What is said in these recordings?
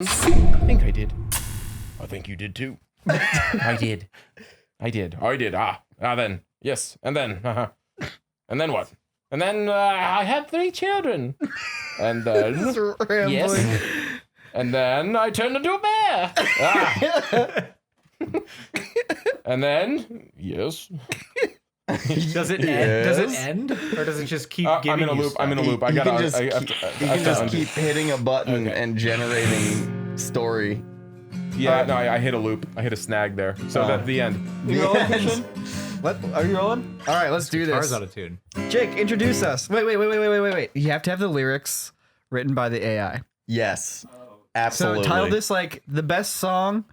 I think I did. I think you did too. I did. Then. Yes. And then. And then what? And then I had 3 children. And then. Yes. And then I turned into a bear. And then. Yes. Does it end? Does it end, or does it just keep giving I'm in a loop. stuff? I'm in a loop. I can just keep hitting a button and generating story. Yeah, no, I hit a loop. I hit a snag there. So that's the end. You rolling, Christian? What? Are you rolling? All right, let's do this. Guitar's out of tune. Jake, introduce us. Wait. You have to have the lyrics written by the AI. Yes, absolutely. So title this like the best song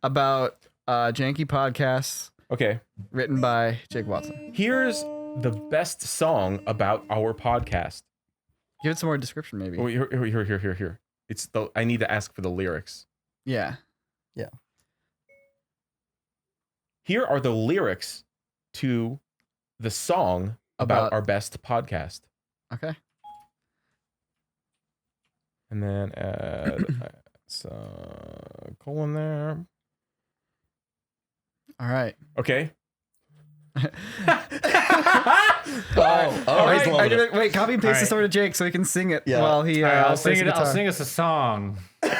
about janky podcasts. Okay. Written by Jake Watson. Here's the best song about our podcast. Give it some more description, maybe. Oh, here. I need to ask for the lyrics. Yeah. Here are the lyrics to the song about our best podcast. Okay. And then add colon there. All right. Okay. Wait, copy and paste this over to Jake so he can sing it while he. I'll sing it. I'll sing us a song. All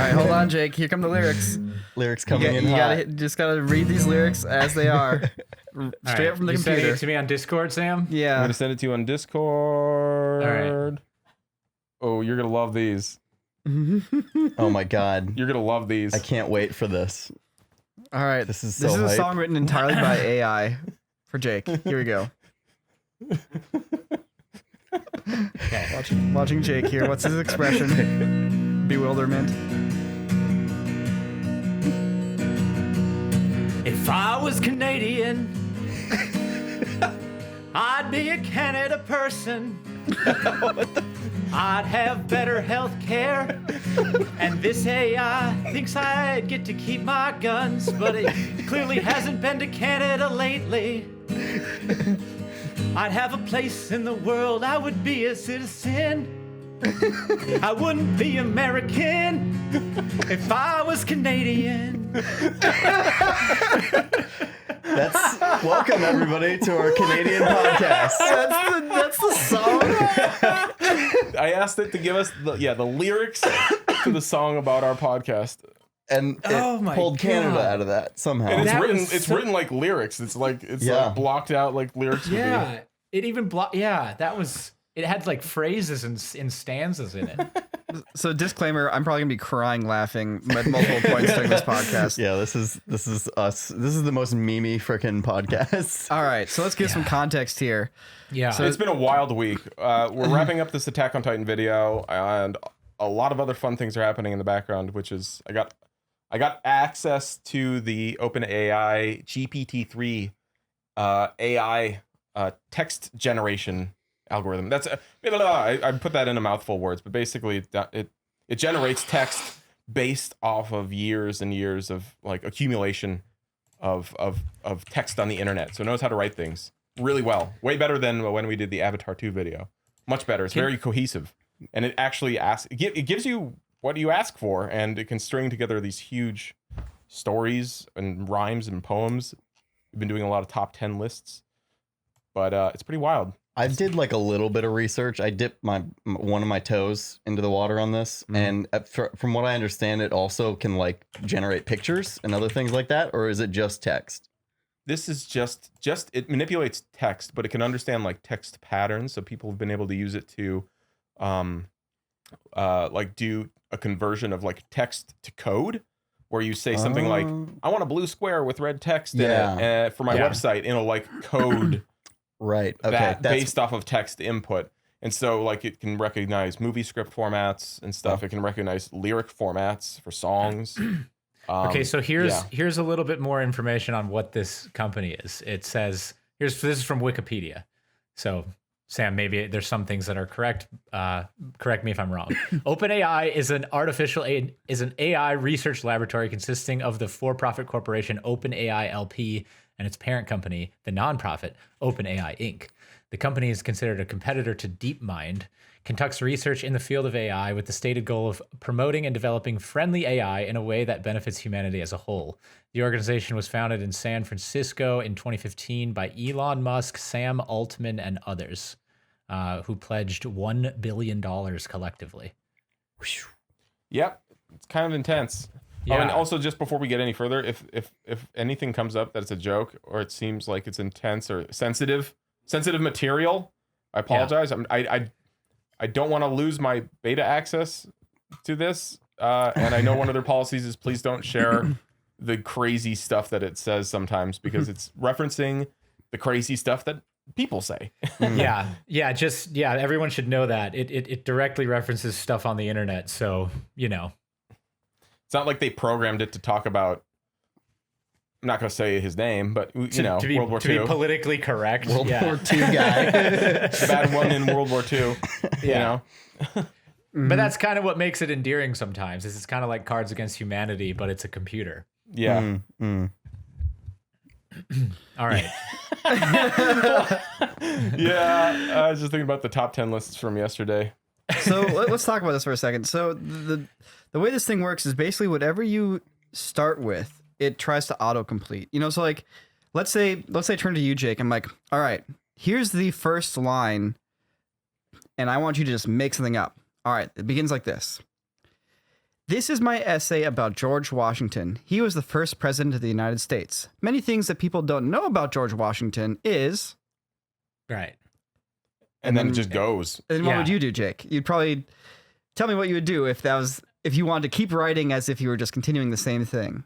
right, hold on, Jake. Here come the lyrics. Lyrics coming in. You just gotta read these lyrics as they are, straight up from the computer. Sending it to me on Discord, Sam. Yeah. I'm gonna send it to you on Discord. All right. Oh, you're gonna love these. Oh my god. You're gonna love these. I can't wait for this. All right. This is a hype. song written entirely by AI for Jake. Here we go. Okay. Watching Jake here. What's his expression? Bewilderment. If I was Canadian, I'd be a Canada person. I'd have better health care. And this AI thinks I'd get to keep my guns, but it clearly hasn't been to Canada lately. I'd have a place in the world, I would be a citizen. I wouldn't be American if I was Canadian. Welcome everybody to our Canadian podcast. That's the song. I asked it to give us the lyrics to the song about our podcast. And it pulled Canada out of that somehow. And it's written like lyrics. It's like blocked out like lyrics. Yeah. It even it had like phrases and stanzas in it. So disclaimer, I'm probably gonna be crying laughing at multiple points during this podcast. Yeah, this is us. This is the most memey freaking podcast. All right, so let's give some context here. Yeah. So it's been a wild week. We're wrapping up this Attack on Titan video, and a lot of other fun things are happening in the background, which is I got access to the OpenAI GPT-3 AI text generation algorithm. That's I put that in a mouthful of words, but basically it generates text based off of years and years of like accumulation of text on the internet. So it knows how to write things really well, way better than when we did the Avatar 2 video. Much better. It's very cohesive, and it actually it gives you what you ask for, and it can string together these huge stories and rhymes and poems. We've been doing a lot of top 10 lists, but it's pretty wild. I did like a little bit of research. I dipped one of my toes into the water on this, and from what I understand, it also can like generate pictures and other things like that, or is it just text? This is just it manipulates text, but it can understand like text patterns. So people have been able to use it to, like do a conversion of like text to code, where you say something like, "I want a blue square with red text in it for my website," and it'll like code. Right. Okay. That based off of text input. And so like it can recognize movie script formats and stuff. It can recognize lyric formats for songs. Okay, so here's a little bit more information on what this company is. It says this is from Wikipedia. So Sam, maybe there's some things that are correct. Correct me if I'm wrong. OpenAI is an AI research laboratory consisting of the for-profit corporation OpenAI LP and its parent company, the nonprofit OpenAI Inc. The company is considered a competitor to DeepMind, conducts research in the field of AI with the stated goal of promoting and developing friendly AI in a way that benefits humanity as a whole. The organization was founded in San Francisco in 2015 by Elon Musk, Sam Altman, and others, who pledged $1 billion collectively. Yep, it's kind of intense. Yeah. Oh, and also, just before we get any further, if anything comes up that it's a joke or it seems like it's intense or sensitive material, I apologize. I don't want to lose my beta access to this, and I know one of their policies is please don't share the crazy stuff that it says sometimes because it's referencing the crazy stuff that people say. Yeah. Everyone should know that it directly references stuff on the internet. So, you know, it's not like they programmed it to talk about, I'm not going to say his name, but you know, World War II. To be politically correct. World War II guy. The bad one in World War II, you know? But that's kind of what makes it endearing sometimes, is it's kind of like Cards Against Humanity, but it's a computer. Yeah. All right. Yeah, I was just thinking about the top 10 lists from yesterday. So let's talk about this for a second. So the way this thing works is basically whatever you start with, it tries to autocomplete. You know, so like, let's say I turn to you, Jake. I'm like, all right, here's the first line, and I want you to just make something up. All right, it begins like this. This is my essay about George Washington. He was the first president of the United States. Many things that people don't know about George Washington is... Right. And then it just goes. And what would you do, Jake? You'd probably tell me what you would do if you wanted to keep writing as if you were just continuing the same thing.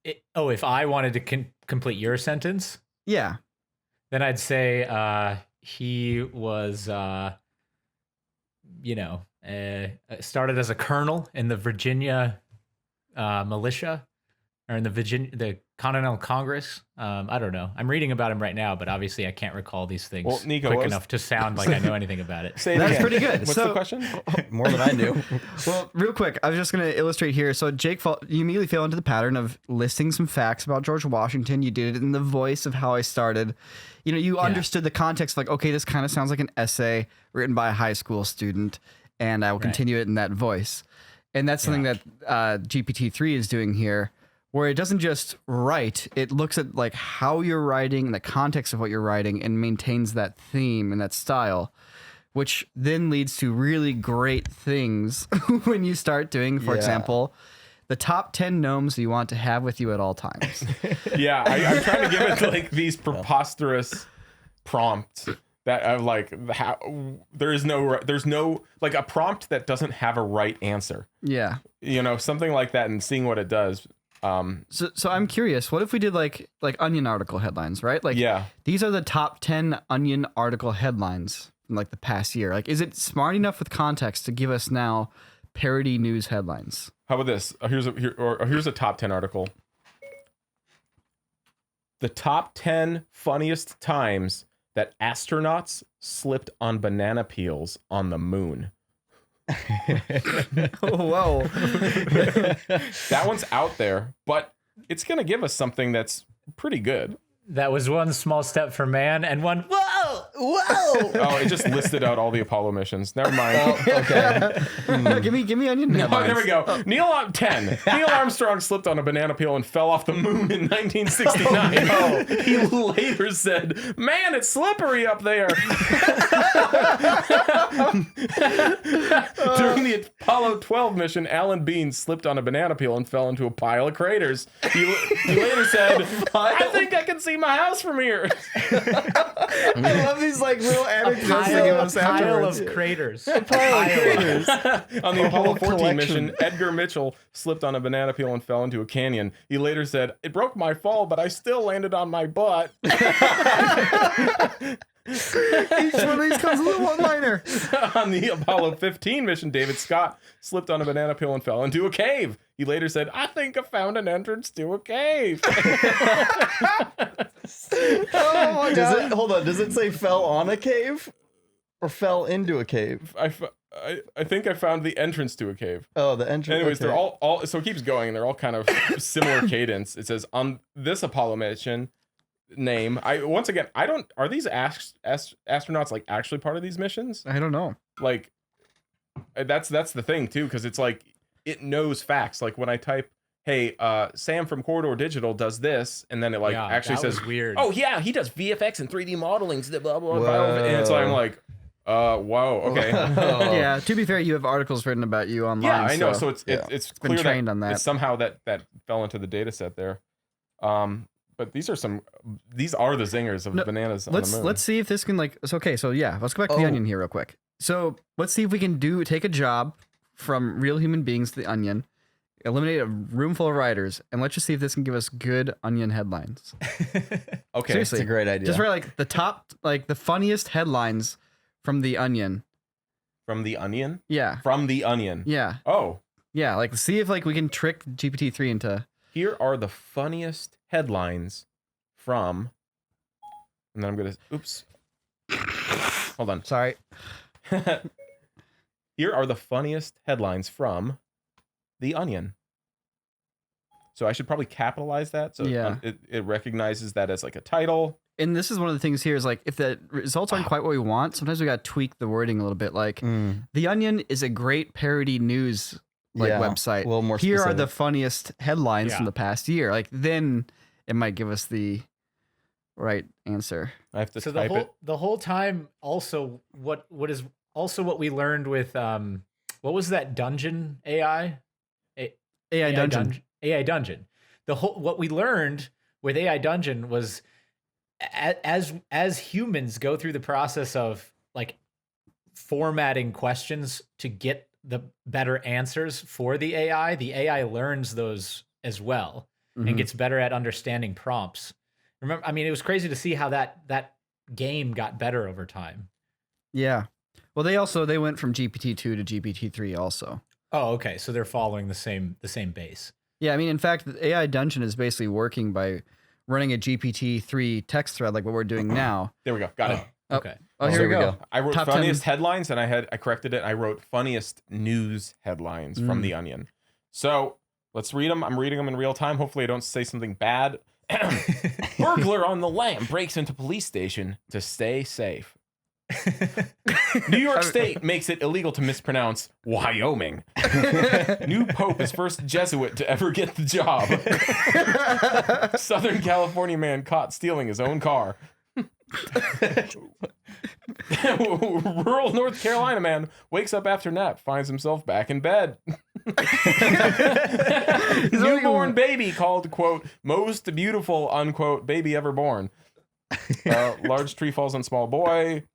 If I wanted to complete your sentence? Yeah. Then I'd say he was, started as a colonel in the Virginia militia, or in the Continental Congress. I don't know. I'm reading about him right now, but obviously I can't recall these things Niko, enough to sound like I know anything about it. That's pretty good. What's the question? More than I knew. Well, real quick, I was just going to illustrate here. So Jake, you immediately fell into the pattern of listing some facts about George Washington. You did it in the voice of how I started. You know, you understood the context, like, okay, this kind of sounds like an essay written by a high school student, and I will continue it in that voice. And that's something that GPT-3 is doing here, where it doesn't just write, it looks at like how you're writing and the context of what you're writing and maintains that theme and that style, which then leads to really great things when you start doing, for example, the top 10 gnomes you want to have with you at all times. Yeah, I'm trying to give it like these preposterous prompts that are like, there's no like a prompt that doesn't have a right answer. Yeah. You know, something like that, and seeing what it does. So I'm curious, what if we did like Onion article headlines, right? Like, these are the top 10 Onion article headlines from like the past year. Like, is it smart enough with context to give us now parody news headlines? How about this? Here's a top 10 article. The top 10 funniest times that astronauts slipped on banana peels on the moon. Whoa. That one's out there, but it's going to give us something that's pretty good. That was one small step for man and one whoa. Oh, it just listed out all the Apollo missions. Never mind. Okay. No, give me Onion headlines. There we go. Neil Armstrong slipped on a banana peel and fell off the moon in 1969. He later said, "Man, it's slippery up there." During the Apollo 12 mission, Alan Bean slipped on a banana peel and fell into a pile of craters. He later said, "I think I can see my house from here." I love these like little anecdotes they give us Pile afterwards. of craters. Pile of craters. On the Apollo 14 collection. mission, Edgar Mitchell slipped on a banana peel and fell into a canyon. He later said, "It broke my fall, but I still landed on my butt." Each one of these comes with a one-liner. On the Apollo 15 mission, David Scott slipped on a banana peel and fell into a cave. He later said, "I think I found an entrance to a cave." Oh my god. Hold on. Does it say fell on a cave or fell into a cave? I think I found the entrance to a cave. Oh, the entrance. Anyways, okay. they're all so it keeps going, and they're all kind of similar cadence. It says, on this Apollo mission, name. Once again, I don't. Are these astronauts like actually part of these missions? I don't know. Like, that's the thing too, because it's like it knows facts. Like when I type, "Hey, Sam from Corridor Digital does this," and then it like actually says, "Weird." Oh yeah, he does VFX and 3D modeling. Blah blah blah. And it's like I'm like, whoa, okay. Yeah. To be fair, you have articles written about you online. Yeah, I know. So it's been clear trained that on that. It's somehow that fell into the data set there. But these are the zingers of bananas on the moon. Let's see if this can it's okay. So yeah, let's go back to the Onion here real quick. So let's see if we can take a job from real human beings to the Onion, eliminate a room full of writers, and let's just see if this can give us good Onion headlines. Okay, seriously, it's a great idea. Just write the top, the funniest headlines from the Onion. From the Onion? Yeah. From the Onion. Yeah. Oh. Yeah, see if we can trick GPT-3 into. Here are the funniest headlines from, and then I'm gonna oops. Hold on. Sorry. Here are the funniest headlines from the Onion. So I should probably capitalize that so it recognizes that as like a title. And this is one of the things here is if the results aren't quite what we want, sometimes we got to tweak the wording a little bit. The Onion is a great parody news website. A little more Here specific. are the funniest headlines from the past year. Then it might give us the right answer. I have to type it. The whole time also what is also what we learned with what was that dungeon AI? AI Dungeon. AI Dungeon. What we learned with AI Dungeon was as humans go through the process of formatting questions to get the better answers for the AI learns those as well and gets better at understanding prompts. Remember, I mean, it was crazy to see how that game got better over time. Yeah. Well, they went from GPT-2 to GPT-3 also. Oh, okay. So they're following the same base. Yeah, I mean, in fact, the AI Dungeon is basically working by running a GPT-3 text thread like what we're doing now. There we go. Got it. Okay. Oh, here we go. I wrote Top funniest 10. headlines, and I corrected it. I wrote funniest news headlines from the Onion. So let's read them. I'm reading them in real time. Hopefully, I don't say something bad. Burglar on the lam breaks into police station to stay safe. New York State makes it illegal to mispronounce Wyoming. New Pope is first Jesuit to ever get the job. Southern California man caught stealing his own car. Rural North Carolina man wakes up after nap, finds himself back in bed. Newborn baby called, quote, most beautiful, unquote, baby ever born. Large tree falls on small boy.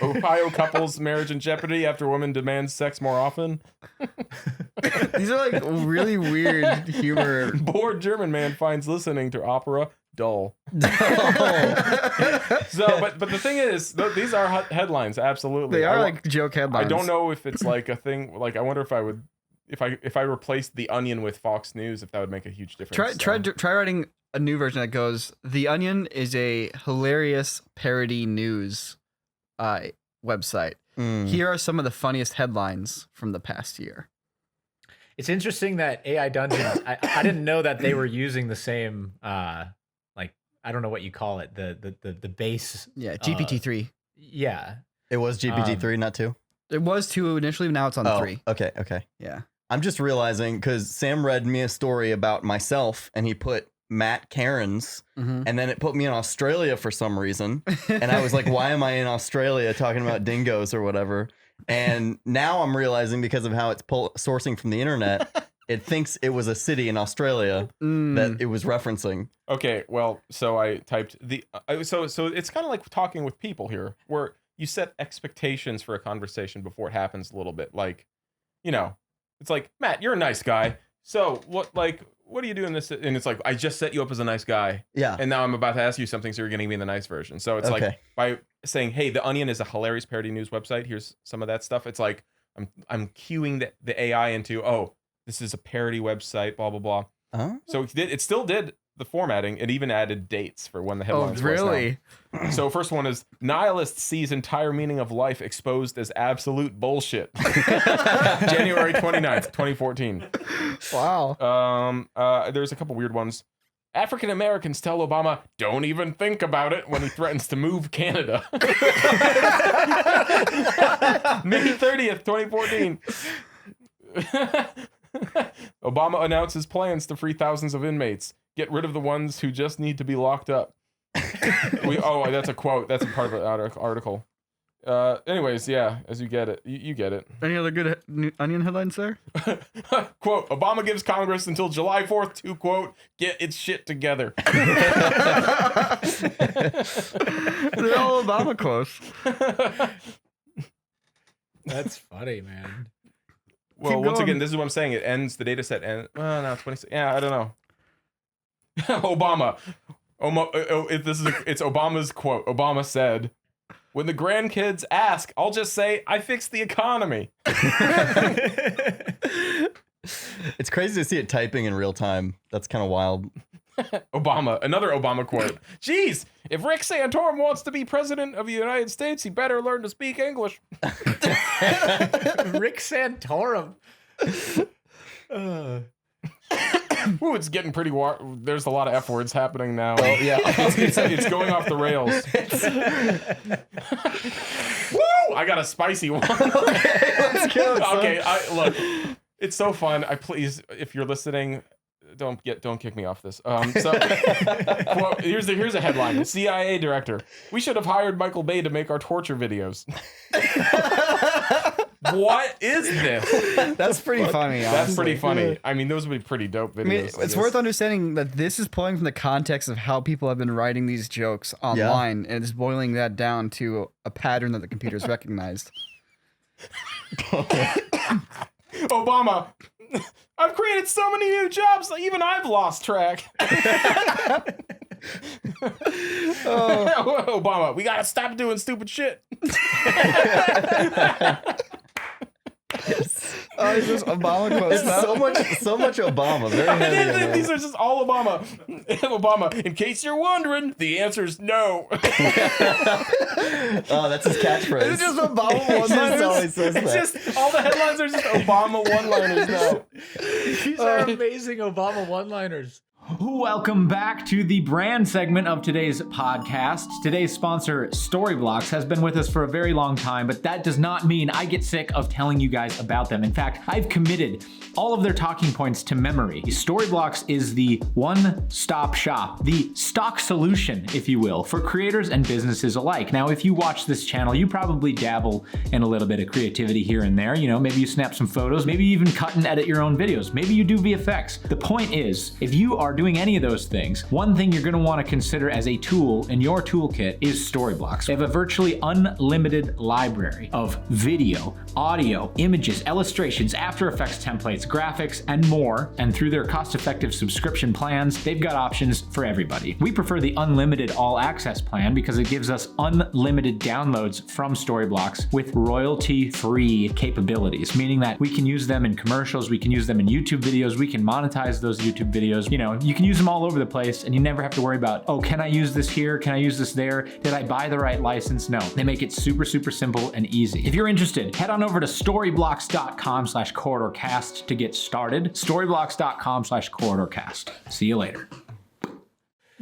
Ohio couples marriage in jeopardy after woman demands sex more often. These are really weird humor. Bored German man finds listening to opera dull. So, but the thing is, these are headlines. Absolutely, they are joke headlines. I don't know if it's a thing. I wonder if I would, if I replaced the Onion with Fox News, if that would make a huge difference. Try writing a new version that goes, The Onion is a hilarious parody news website. Here are some of the funniest headlines from the past year. It's interesting that AI Dungeon, I didn't know that they were using the same, I don't know what you call it, the base. Yeah, GPT-3. Yeah. It was GPT-3, not 2? It was 2 initially, now it's on 3. Okay. Yeah. I'm just realizing, because Sam read me a story about myself, and he put Matt Cairns, and then it put me in Australia for some reason. And I was like, why am I in Australia talking about dingoes or whatever? And now I'm realizing, because of how it's sourcing from the internet, it thinks it was a city in Australia that it was referencing. Okay, well, so I typed so it's kind of like talking with people here, where you set expectations for a conversation before it happens a little bit. It's like, Matt, you're a nice guy. So what do you do in this? And it's like, I just set you up as a nice guy. Yeah. And now I'm about to ask you something, so you're getting me the nice version. So it's like, by saying, hey, The Onion is a hilarious parody news website, here's some of that stuff. It's like, I'm cueing the AI into, oh, this is a parody website, blah, blah, blah. So it still did the formatting. It even added dates for when the headlines were. Oh, really? So first one is, nihilist sees entire meaning of life exposed as absolute bullshit. January 29th, 2014. Wow. There's a couple weird ones. African Americans tell Obama, don't even think about it when he threatens to move Canada. May 30th, 2014. Obama announces plans to free thousands of inmates. Get rid of the ones who just need to be locked up. That's a quote. That's a part of the article. Anyways, yeah, as you get it. You get it. Any other good Onion headlines there? Quote, Obama gives Congress until July 4th to, quote, get its shit together. They're all Obama quotes. That's funny, man. Well, once again, this is what I'm saying. It ends, the data set ends. Well, no, 26. Yeah, I don't know. Obama. It's Obama's quote. Obama said, when the grandkids ask, I'll just say, I fixed the economy. It's crazy to see it typing in real time. That's kind of wild. Obama, another Obama quote. Jeez, if Rick Santorum wants to be president of the United States, he better learn to speak English. Rick Santorum. Ooh, it's getting pretty. There's a lot of F words happening now. Oh, yeah. It's going off the rails. Woo! I got a spicy one. Let's go. Okay, look, it's so fun. Please, if you're listening, don't kick me off this. Quote, here's a headline. CIA director. We should have hired Michael Bay to make our torture videos. What is this? That's pretty funny. Honestly. That's pretty funny. I mean, those would be pretty dope videos. I mean, it's worth understanding that this is pulling from the context of how people have been writing these jokes online, and it's boiling that down to a pattern that the computer's recognized. Obama, I've created so many new jobs that even I've lost track. Obama, we gotta stop doing stupid shit. It's just Obama quotes. It's so much Obama. Very heavy on These are just all Obama. Obama, in case you're wondering, the answer is no. Oh, that's his catchphrase. It's just Obama one-liners. Always says that. It's just all the headlines are just Obama one-liners now. These are amazing Obama one-liners. Welcome back to the brand segment of today's podcast. Today's sponsor, Storyblocks, has been with us for a very long time, but that does not mean I get sick of telling you guys about them. In fact, I've committed all of their talking points to memory. Storyblocks is the one-stop shop, the stock solution, if you will, for creators and businesses alike. Now, if you watch this channel, you probably dabble in a little bit of creativity here and there. You know, maybe you snap some photos, maybe you even cut and edit your own videos. Maybe you do VFX. The point is, if you are doing any of those things, one thing you're going to want to consider as a tool in your toolkit is Storyblocks. They have a virtually unlimited library of video, audio, images, illustrations, After Effects templates, graphics, and more. And through their cost-effective subscription plans, they've got options for everybody. We prefer the unlimited all-access plan because it gives us unlimited downloads from Storyblocks with royalty-free capabilities, meaning that we can use them in commercials, we can use them in YouTube videos, we can monetize those YouTube videos. You know, you can use them all over the place and you never have to worry about, oh, can I use this here? Can I use this there? Did I buy the right license? No, they make it super, super simple and easy. If you're interested, head on over to storyblocks.com/corridorcast to get started. Storyblocks.com/corridorcast. See you later.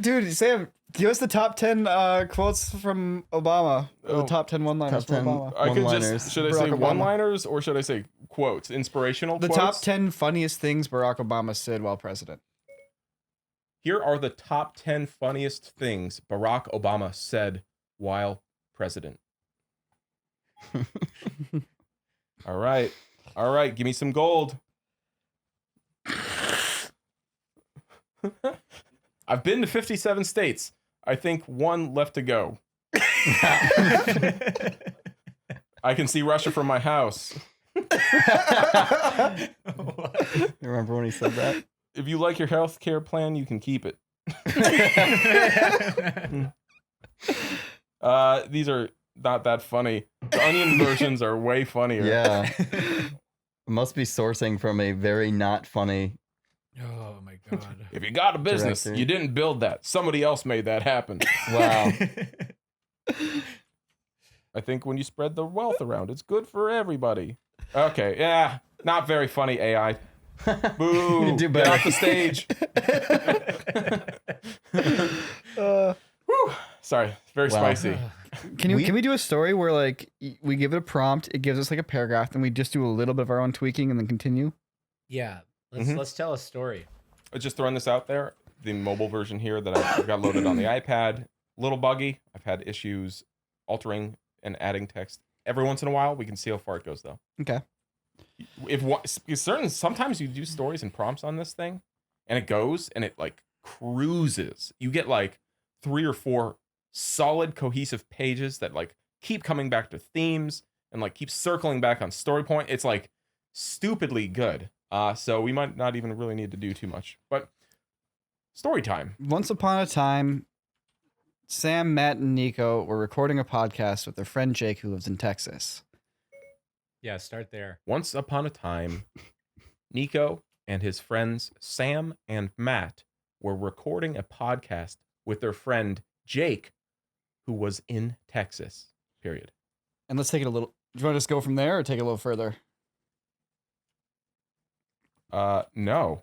Dude, Sam, give us the top 10 quotes from Obama. The top 10 one-liners from Obama. Should I say one-liners or should I say quotes? Inspirational quotes? The top 10 funniest things Barack Obama said while president. Here are the top 10 funniest things Barack Obama said while president. All right. Give me some gold. I've been to 57 states. I think one left to go. I can see Russia from my house. You remember when he said that? If you like your health care plan, you can keep it. These are not that funny. The onion versions are way funnier. Yeah. Must be sourcing from a very not funny. Oh my God. If you got a business, director. you didn't build that. Somebody else made that happen. Wow. I think when you spread the wealth around, it's good for everybody. Okay, yeah. Not very funny, AI. Boo! do Get better. off the stage. Whew. Sorry, very spicy. Can we do a story where like we give it a prompt, it gives us like a paragraph, and we just do a little bit of our own tweaking and then continue? Yeah, let's tell a story. Just throwing this out there, the mobile version here that I've got loaded on the iPad, little buggy. I've had issues altering and adding text every once in a while. We can see how far it goes though. Okay. Sometimes you do stories and prompts on this thing, and it goes and it like cruises. You get like 3 or 4 solid cohesive pages that like keep coming back to themes and like keep circling back on story point. It's like stupidly good. So we might not even really need to do too much, but story time. Once upon a time, Sam, Matt, and Niko were recording a podcast with their friend Jake, who lives in Texas. Yeah, start there. Once upon a time, Niko and his friends Sam and Matt were recording a podcast with their friend Jake, who was in Texas. Period. And let's take it a little. Do you want to just go from there or take it a little further? No.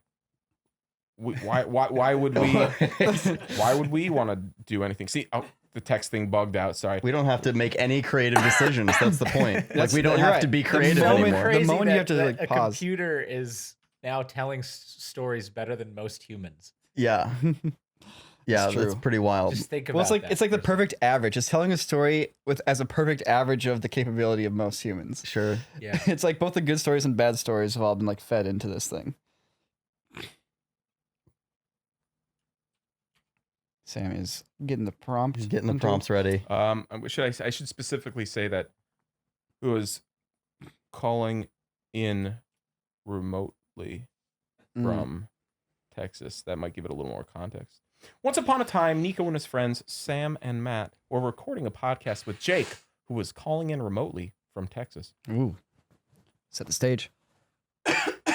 Why would we? Why would we want to do anything? See, the text thing bugged out. Sorry. We don't have to make any creative decisions. That's the point. Like we don't have to be creative anymore. The moment you have to like a pause. computer is now telling stories better than most humans. Yeah. Yeah, true. that's pretty wild. Just think about Well, that. it's like the perfect average. It's telling a story as a perfect average of the capability of most humans. Sure. Yeah. It's like both the good stories and bad stories have all been like fed into this thing. Sam is getting the prompt. He's getting the prompts ready. I should specifically say that who was calling in remotely from Texas. That might give it a little more context. Once upon a time, Niko and his friends Sam and Matt were recording a podcast with Jake, who was calling in remotely from Texas. Ooh. Set the stage.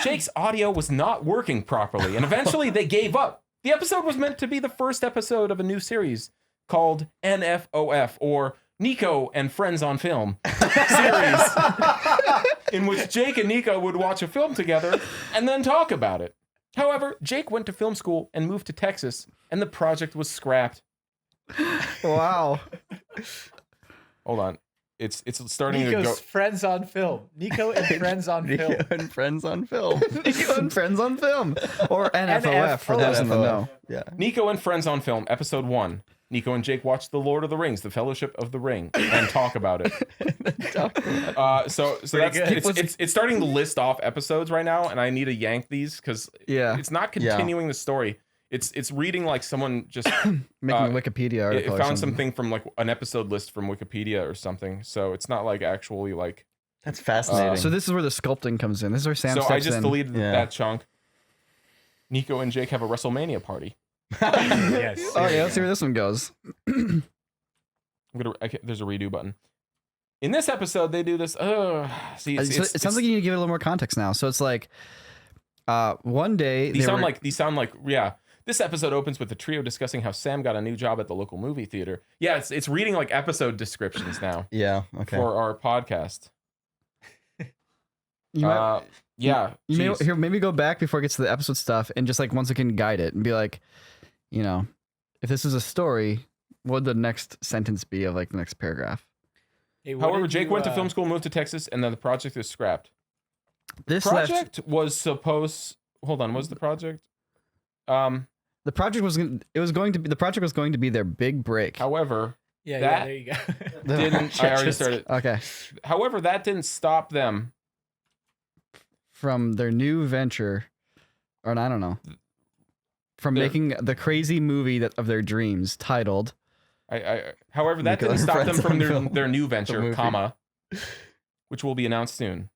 Jake's audio was not working properly, and eventually they gave up. The episode was meant to be the first episode of a new series called NFOF, or Niko and Friends on Film series, in which Jake and Niko would watch a film together and then talk about it. However, Jake went to film school and moved to Texas, and the project was scrapped. Wow. Hold on. It's starting to Niko's go. Friends on Film. Niko and Friends on Film. Niko and Friends on Film. Niko and Friends on Film. Or NFOF for those in the know. Yeah. Niko and Friends on Film, episode 1. Niko and Jake watch The Lord of the Rings, The Fellowship of the Ring, and talk about it. So that's it's starting to list off episodes right now, and I need to yank these because it's not continuing the story. It's reading like someone just making a Wikipedia article. It found something from like an episode list from Wikipedia or something. So it's not like actually like. That's fascinating. So this is where the sculpting comes in. This is where Sam steps in. So I just deleted that chunk. Niko and Jake have a WrestleMania party. Yes. Oh yeah, let's see where this one goes. There's a redo button. In this episode, they do this. See, it sounds like you need to give it a little more context now. So it's like, one day these sound like This episode opens with the trio discussing how Sam got a new job at the local movie theater. Yeah, it's reading like episode descriptions now. Yeah. Okay. For our podcast. Maybe go back before it gets to the episode stuff and just like once again guide it and be like, you know, if this is a story, what would the next sentence be of like the next paragraph? Hey, however, Jake went to film school, moved to Texas, and then the project is scrapped. This project was supposed. Hold on, was the project? The project was going to be their big break. However, there you go. I already started. Okay. However, that didn't stop them from their new venture, or I don't know, from making the crazy movie of their dreams titled. However, that didn't stop them from their new venture, comma, which will be announced soon.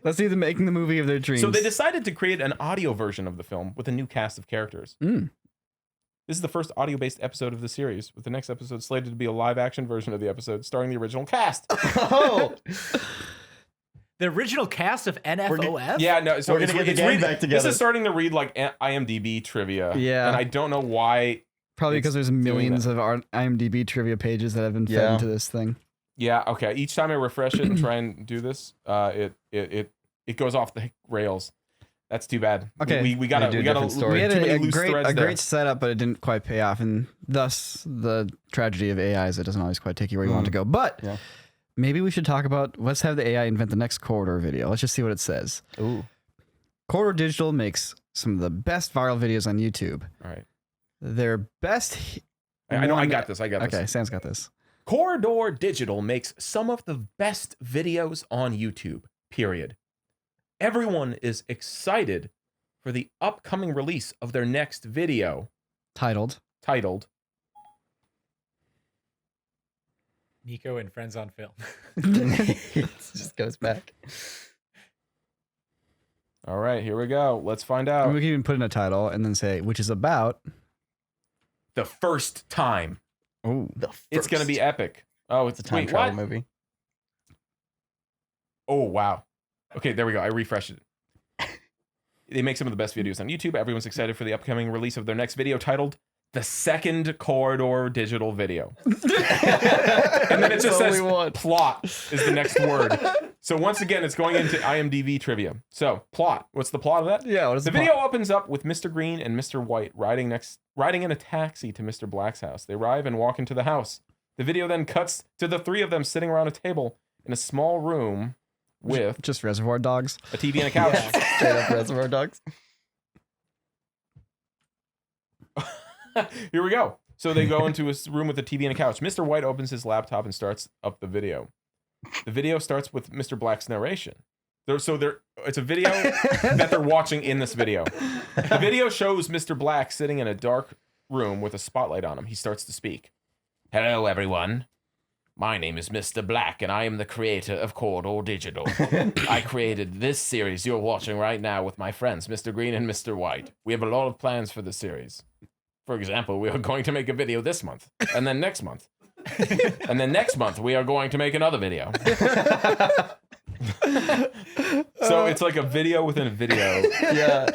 Let's see them making the movie of their dreams. So they decided to create an audio version of the film with a new cast of characters. This is the first audio-based episode of the series, with the next episode slated to be a live-action version of the episode starring the original cast. Oh! The original cast of NFOF? Yeah, no. So we're going to get the gang back together. This is starting to read like IMDb trivia. Yeah. And I don't know why. Probably because there's millions of IMDb trivia pages that have been fed into this thing. Yeah, okay. Each time I refresh it and try and do this, it goes off the rails. That's too bad. Okay. we gotta different story. We had too many a loose great threads there. setup, but it didn't quite pay off, and thus the tragedy of AI is it doesn't always quite take you where you want to go. But Yeah. maybe we should talk about, let's have the AI invent the next Corridor video. Let's just see what it says. Ooh. Corridor Digital makes some of the best viral videos on YouTube. All right. Their best. I know. I one- got this. Okay, Sam's got this. Corridor Digital makes some of the best videos on YouTube, period. Everyone is excited for the upcoming release of their next video Titled. Niko and Friends on Film. It just goes back. All right, here we go. Let's find We out. can even put in a title and then say, which is about. The first time. Oh, It's going to be epic. Oh, It's a time travel movie. Oh, wow. Okay, there we go. I refreshed it. They make some of the best videos on YouTube. Everyone's excited for the upcoming release of their next video titled The Second Corridor Digital Video. And then it just That's all says we want. plot is the next word. So once again, it's going into IMDb trivia. So plot. What's the plot of that? yeah. What is The video opens up with Mr. Green and Mr. White riding in a taxi to Mr. Black's house. They arrive and walk into the house. The video then cuts to the three of them sitting around a table in a small room with Just Reservoir Dogs. a TV and a couch. Straight up Reservoir Dogs. Here we go. So they go into a room with a TV and a couch. Mr. White opens his laptop and starts up the video. The video starts with Mr. Black's narration. It's a video that they're watching in this video. The video shows Mr. Black sitting in a dark room with a spotlight on him. He starts to speak. Hello, everyone. My name is Mr. Black, and I am the creator of Corridor Digital. I created this series you're watching right now with my friends, Mr. Green and Mr. White. We have a lot of plans for the series. For example, we are going to make a video this month, and then next month. And then next month, we are going to make another video. So it's like a video within a video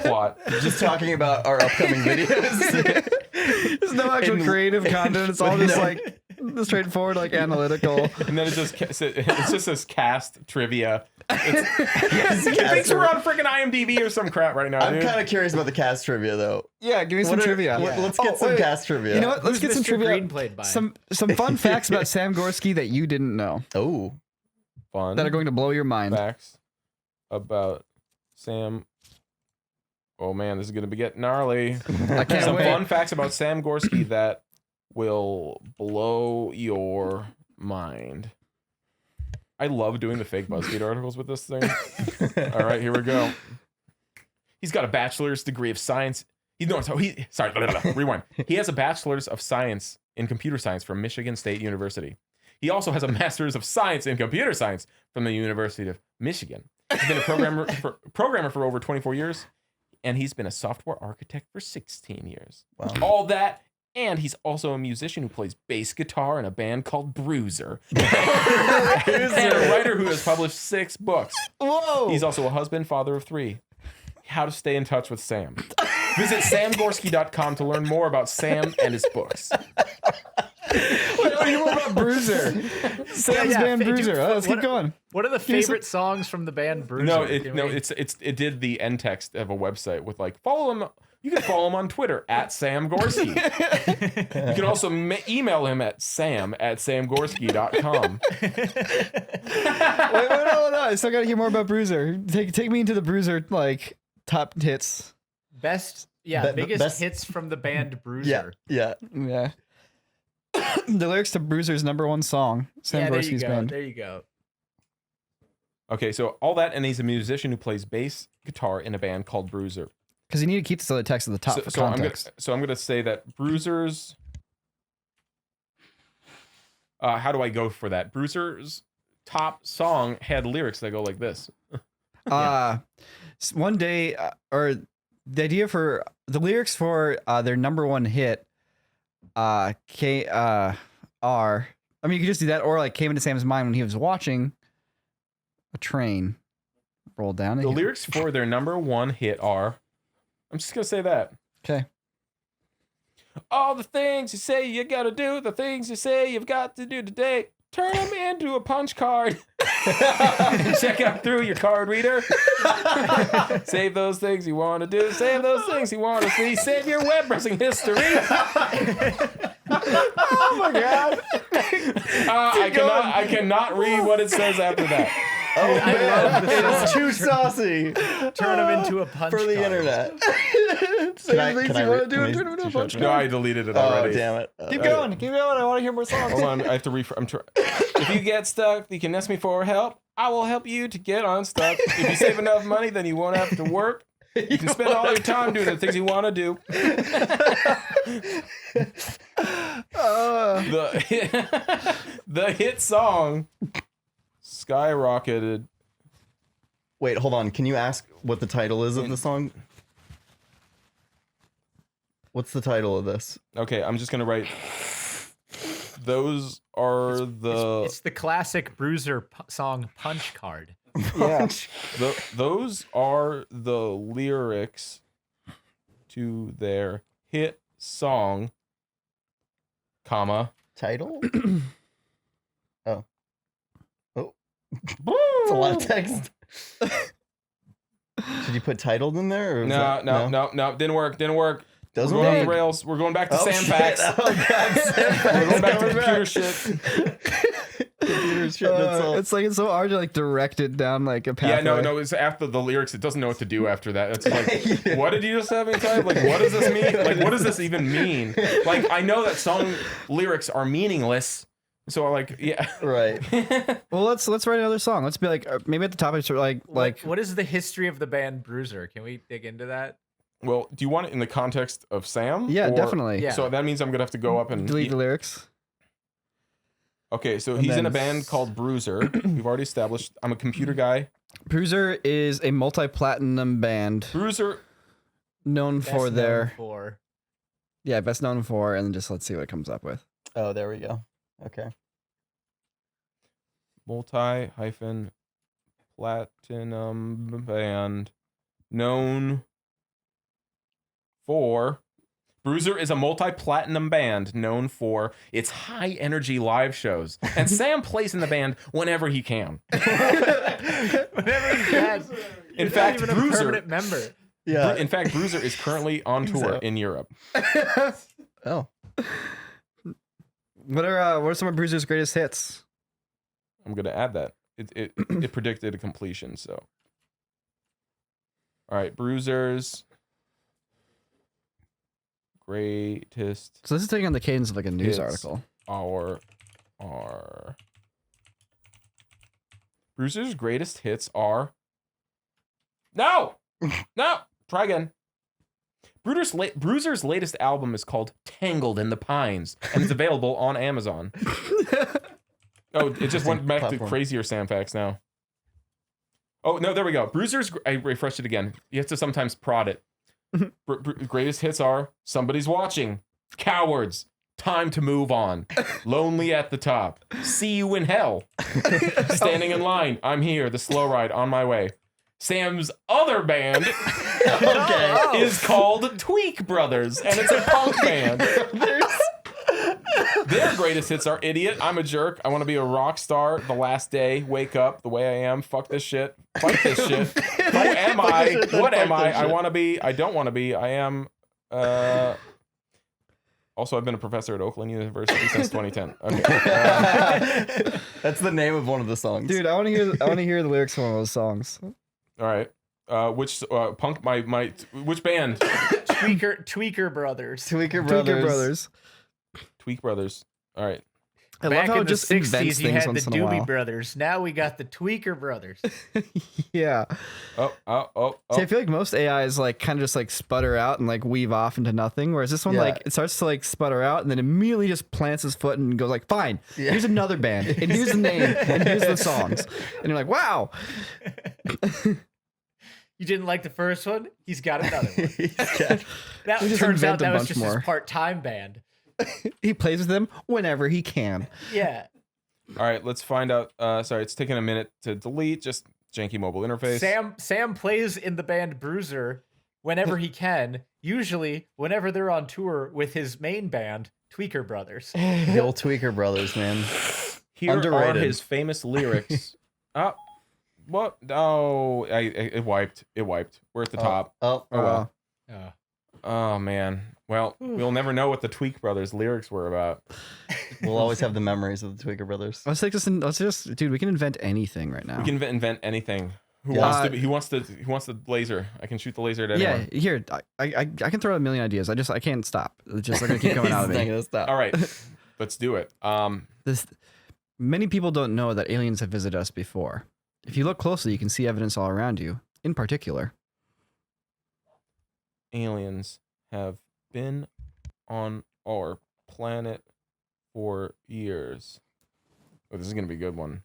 plot. Just talking about our upcoming videos. There's no actual creative content. It's all just like straightforward, like analytical. And then it just says cast trivia. It thinks we're on freaking IMDb or some crap right now, I'm dude. kind of curious about the cast trivia, though. Yeah, give me some trivia. Let's get some wait. cast trivia. You know what? Let's Who's get some Mr. trivia. Green played by? Some fun facts about Sam Gorski that you didn't know Oh. Fun that are going to blow your mind. facts about Sam. Oh man, this is gonna be getting gnarly. I can't Some wait. fun facts about Sam Gorski that will blow your mind. I love doing the fake BuzzFeed articles with this thing. All right, here we go. He's got a bachelor's degree of science. Rewind. He has a bachelor's of science in computer science from Michigan State University. He also has a master's of science in computer science from the University of Michigan. He's been a programmer for over 24 years, and he's been a software architect for 16 years. Wow. All that, and he's also a musician who plays bass guitar in a band called Bruiser. And a writer who has published 6 books. Whoa! He's also a husband, father of 3. How to stay in touch with Sam. Visit samgorski.com to learn more about Sam and his books. What you know about Bruiser? Sam's band dude, Bruiser. Let's keep going. What are the me some- favorite songs from the band Bruiser? No, Can we- it did the end text of a website with like follow him. You can follow him on Twitter at Sam Gorski. You can also email him at sam@samgorski.com. Wait, no. I still got to hear more about Bruiser. Take me into the Bruiser like top hits. best, biggest best- hits from the band Bruiser. Yeah. Yeah. The lyrics to Bruiser's #1 song, Sam There you Gorski's go. band. There you go. Okay, so all that, and he's a musician who plays bass guitar in a band called Bruiser. Because you need to keep this other text at the top for context. I'm gonna say that Bruiser's. How do I go for that? Bruiser's top song had lyrics that go like this. One day, or the idea for the lyrics for their #1 hit, are. I mean, you could just do that, or like came into Sam's mind when he was watching a train roll down. The lyrics for their #1 hit are. I'm just gonna say that. Okay. All the things you say you gotta do, the things you say you've got to do today, turn them into a punch card. Check out through your card reader. Save those things you want to do. Save those things you want to see. Save your web browsing history. Oh my god! I cannot read what it says after that. Oh, man. this It's too saucy Turn him into a punch for the card. internet. Same things you want to do and turn it into a bunch. No, I deleted it Oh, already. damn it. Keep going. I want to hear more songs. Hold on, I have to I'm trying. If you get stuck, you can ask me for help. I will help you to get unstuck. If you save enough money, then you won't have to work. You can spend all your time doing the things you want to do. The hit song skyrocketed. Wait, hold on. Can you ask what the title is of the song? What's the title of this? Okay, I'm just gonna write. Those are the. It's the classic Bruiser song Punch Card. Yeah. Those are the lyrics to their hit song, comma. Title? Oh. It's a lot of text. Did you put titled in there? Or was No, that- didn't work. Doesn't We're going off work? the rails. We're going back to Oh, Sam shit. facts. Oh, God. Sam We're going back to coming computer shit. Computer shit. That's all. It's like it's so hard to like direct it down like a pathway. Yeah, no, it's after the lyrics. It doesn't know what to do after that. It's like, what did you just have me type? Like, what does this mean? Like, what does this even mean? Like, I know that song lyrics are meaningless. So, like, yeah. Right. Well, let's write another song. Let's be like maybe at the top it's like What is the history of the band Bruiser? Can we dig into that? Well, do you want it in the context of Sam? yeah, Or- definitely. Yeah. So that means I'm gonna have to go up and Delete the lyrics. Okay, so And he's in then a band called Bruiser. We've already established. I'm a computer guy. Bruiser is a multi-platinum band Bruiser. known Best for known their for- best known for, and then just let's see what it comes up with. Oh, there we go. Okay. Multi-platinum band known for. Bruiser is a multi-platinum band known for its high-energy live shows, and Sam plays in the band whenever he can. Whenever he can. In You're not fact, even a Bruiser. permanent member. Yeah. In fact, Bruiser is currently on tour So- in Europe. Oh. What are some of Bruiser's greatest hits? I'm gonna add that. It predicted a completion. So, all right, Bruiser's greatest So this is taking on the cadence of like a news Hits. article. are Bruiser's greatest hits are. No, try again. Bruiser's latest album is called Tangled in the Pines and it's available on Amazon. Oh, it just went back to Platform. crazier Sam facts now. Oh, no, there we go. Bruiser's, I refreshed it again. You have to sometimes prod it. Greatest hits are Somebody's Watching, Cowards, Time to Move On, Lonely at the Top, See You in Hell, Standing in Line, I'm Here, The Slow Ride, On My Way. Sam's other band is called Tweak Brothers, and it's a punk band. Their greatest hits are Idiot, I'm a Jerk, I Want to Be a Rock Star, The Last Day, Wake Up, The Way I Am, Fuck This Shit, Fight This Shit, Who Am I, What Am I, I Want to Be, I Don't Want to Be, I Am, also I've been a professor at Oakland University since 2010. Okay. That's the name of one of the songs. Dude, I want to hear the lyrics of one of those songs. All right. Which punk which band? Tweaker Brothers. Tweaker Brothers. Tweaker Brothers. Tweak Brothers. All right. I Back love how in it the just invents 60s, you things had once the in a Doobie while. Brothers. Now we got the Tweaker Brothers. Yeah. Oh. See, I feel like most AIs like kind of just like sputter out and like weave off into nothing, whereas this one Yeah. like it starts to like sputter out and then immediately just plants his foot and goes like, "Fine, Yeah. here's another band, and here's the name, and here's the songs," and you're like, "Wow." You didn't like the first one? He's got another one. Yeah. That We just turns out invent a that was bunch just more. his part-time band. He plays with them whenever he can. Yeah. All right, let's find out. Sorry, it's taking a minute to delete. Just janky mobile interface. Sam plays in the band Bruiser whenever he can, usually whenever they're on tour with his main band, Tweaker Brothers. The old Tweaker Brothers, man. Here are underrated. his famous lyrics What? Oh, it wiped. It wiped. We're at the top. Oh, well. Oh. Oh man. Well, we'll never know what the Tweak Brothers lyrics were about. we'll always have the memories of the Tweaker brothers. Let's take this. Let's just, dude. We can invent anything right now. We can invent anything. Who wants to? Who wants the laser? I can shoot the laser at anyone. Yeah, here. I can throw out a million ideas. I can't stop. It's just gonna keep coming out of me. Stop. All right, let's do it. Many people don't know that aliens have visited us before. If you look closely, you can see evidence all around you. In particular, aliens have been on our planet for years. Oh, this is gonna be a good one.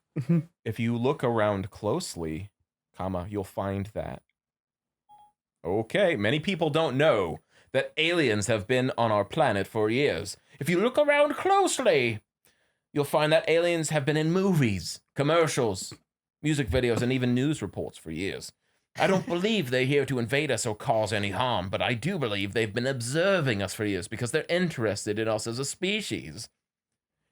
If you look around closely, you'll find that. Okay, many people don't know that aliens have been on our planet for years. If you look around closely, you'll find that aliens have been in movies, commercials, music videos, and even news reports for years. I don't believe they're here to invade us or cause any harm, but I do believe they've been observing us for years because they're interested in us as a species.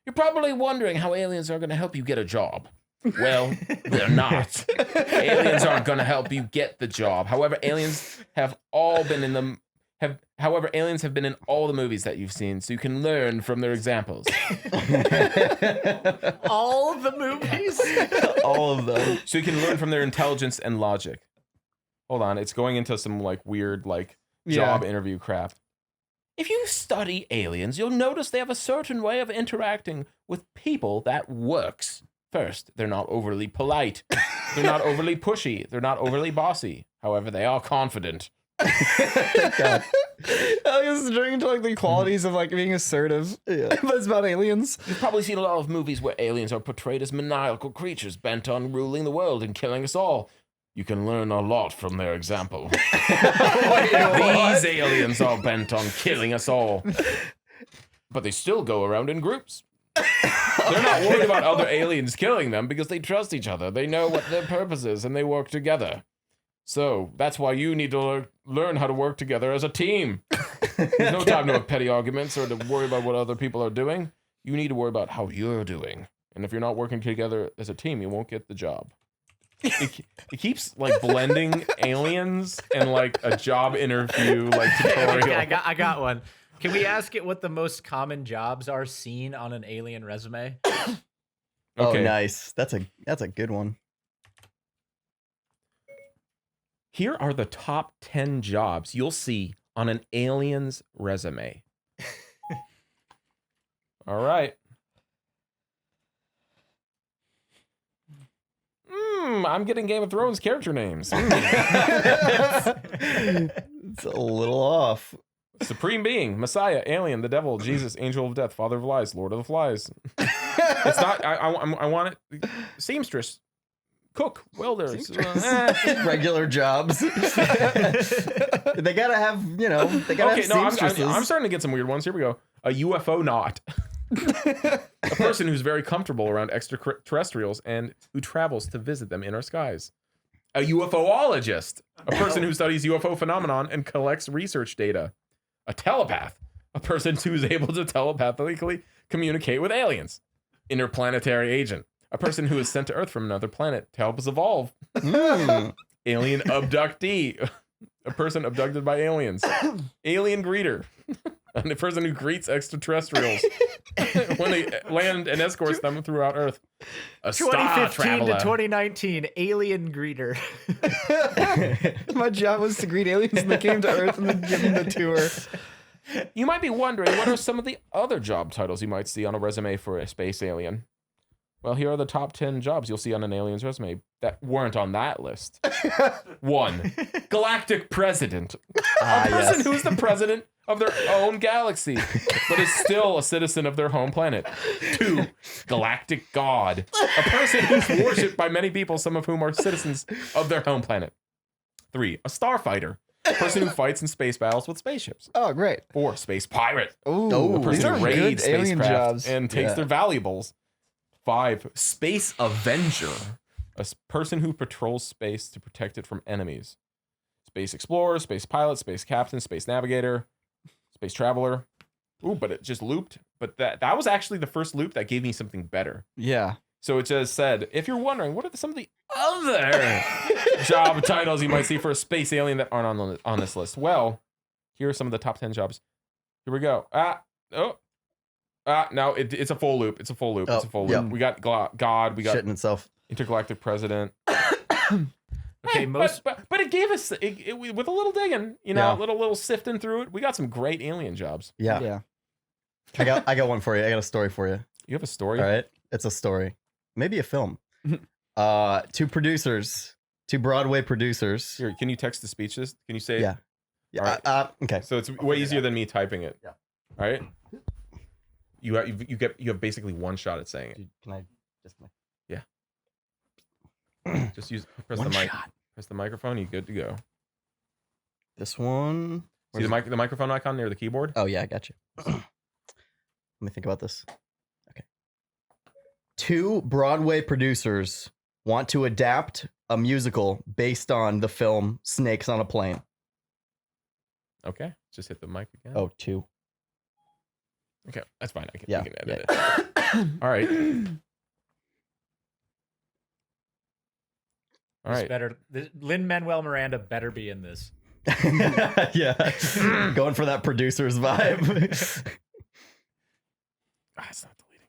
You're probably wondering how aliens are going to help you get a job. Well, they're not. Aliens aren't going to help you get the job. However, aliens have been in all the movies that you've seen, so you can learn from their examples. All the movies? All of them. So you can learn from their intelligence and logic. Hold on, it's going into some like weird job interview crap. If you study aliens, you'll notice they have a certain way of interacting with people that works. First, they're not overly polite. They're not overly pushy. They're not overly bossy. However, they are confident. God. I was turning into the qualities of being assertive. Yeah. But it's about aliens. You've probably seen a lot of movies where aliens are portrayed as maniacal creatures bent on ruling the world and killing us all. You can learn a lot from their example. These aliens are bent on killing us all. But they still go around in groups. They're not worried about other aliens killing them because they trust each other. They know what their purpose is and they work together. So that's why you need to learn how to work together as a team. There's no time to have petty arguments or to worry about what other people are doing. You need to worry about how you're doing. And if you're not working together as a team, you won't get the job. It keeps blending aliens and a job interview tutorial. Okay, I got one. Can we ask it what the most common jobs are seen on an alien resume? Okay. Oh, nice. That's a good one. Here are the top 10 jobs you'll see on an alien's resume. All right. I'm getting Game of Thrones character names. It's a little off. Supreme Being, Messiah, Alien, the Devil, Jesus, Angel of Death, Father of Lies, Lord of the Flies. It's not. I want it. Seamstress, cook, welder, regular jobs. They gotta have. They gotta have seamstresses. I'm starting to get some weird ones. Here we go. A UFO naut. A person who's very comfortable around extraterrestrials and who travels to visit them in our skies. A UFOologist, a person who studies UFO phenomenon and collects research data. A telepath, a person who's able to telepathically communicate with aliens. Interplanetary agent, a person who is sent to Earth from another planet to help us evolve. Alien abductee, a person abducted by aliens. Alien greeter, a person who greets extraterrestrials when they land and escorts them throughout Earth. A star 2015 traveler. to 2019 alien greeter. My job was to greet aliens when they came to Earth and then give them the tour. You might be wondering, what are some of the other job titles you might see on a resume for a space alien? Well, here are the top 10 jobs you'll see on an alien's resume that weren't on that list. 1. Galactic President. A person who's the president of their own galaxy, but is still a citizen of their home planet. 2. Galactic God. A person who's worshipped by many people, some of whom are citizens of their home planet. 3. A starfighter. A person who fights in space battles with spaceships. Oh, great. 4. Space pirate. Ooh, A person who raids alien spacecraft jobs and takes their valuables. 5. Space Avenger. A person who patrols space to protect it from enemies. Space explorer, space pilot, space captain, space navigator, space traveler. Ooh, but it just looped. But that was actually the first loop that gave me something better. Yeah. So it just said, if you're wondering, what are some of the other job titles you might see for a space alien that aren't on this list? Well, here are some of the top 10 jobs. Here we go. No, it's a full loop. It's a full loop. It's a full loop. Yep. We got God. We got Shitting itself. Intergalactic President. Okay, but it gave us with a little digging, you know, Yeah. little sifting through it. We got some great alien jobs. Yeah. Yeah. I got one for you. I got a story for you. You have a story? All right. It's a story. Maybe a film. Two Broadway producers. Here, can you text the speeches? Can you say it? Yeah. Yeah. All Okay. So it's way easier than me typing it. Yeah. All right. You have basically one shot at saying it. Dude, can I just Just press one the mic. shot? Press the microphone. You good to go. This one. See the microphone icon near the keyboard? Oh yeah, I got you. Let me think about this. Okay. Two Broadway producers want to adapt a musical based on the film Snakes on a Plane. Okay. Just hit the mic again. Oh, two. Okay. That's fine. We Yeah. can edit it. All right. All right. Better. Lin-Manuel Miranda better be in this. Yeah. Going for that producer's vibe. It's not deleting.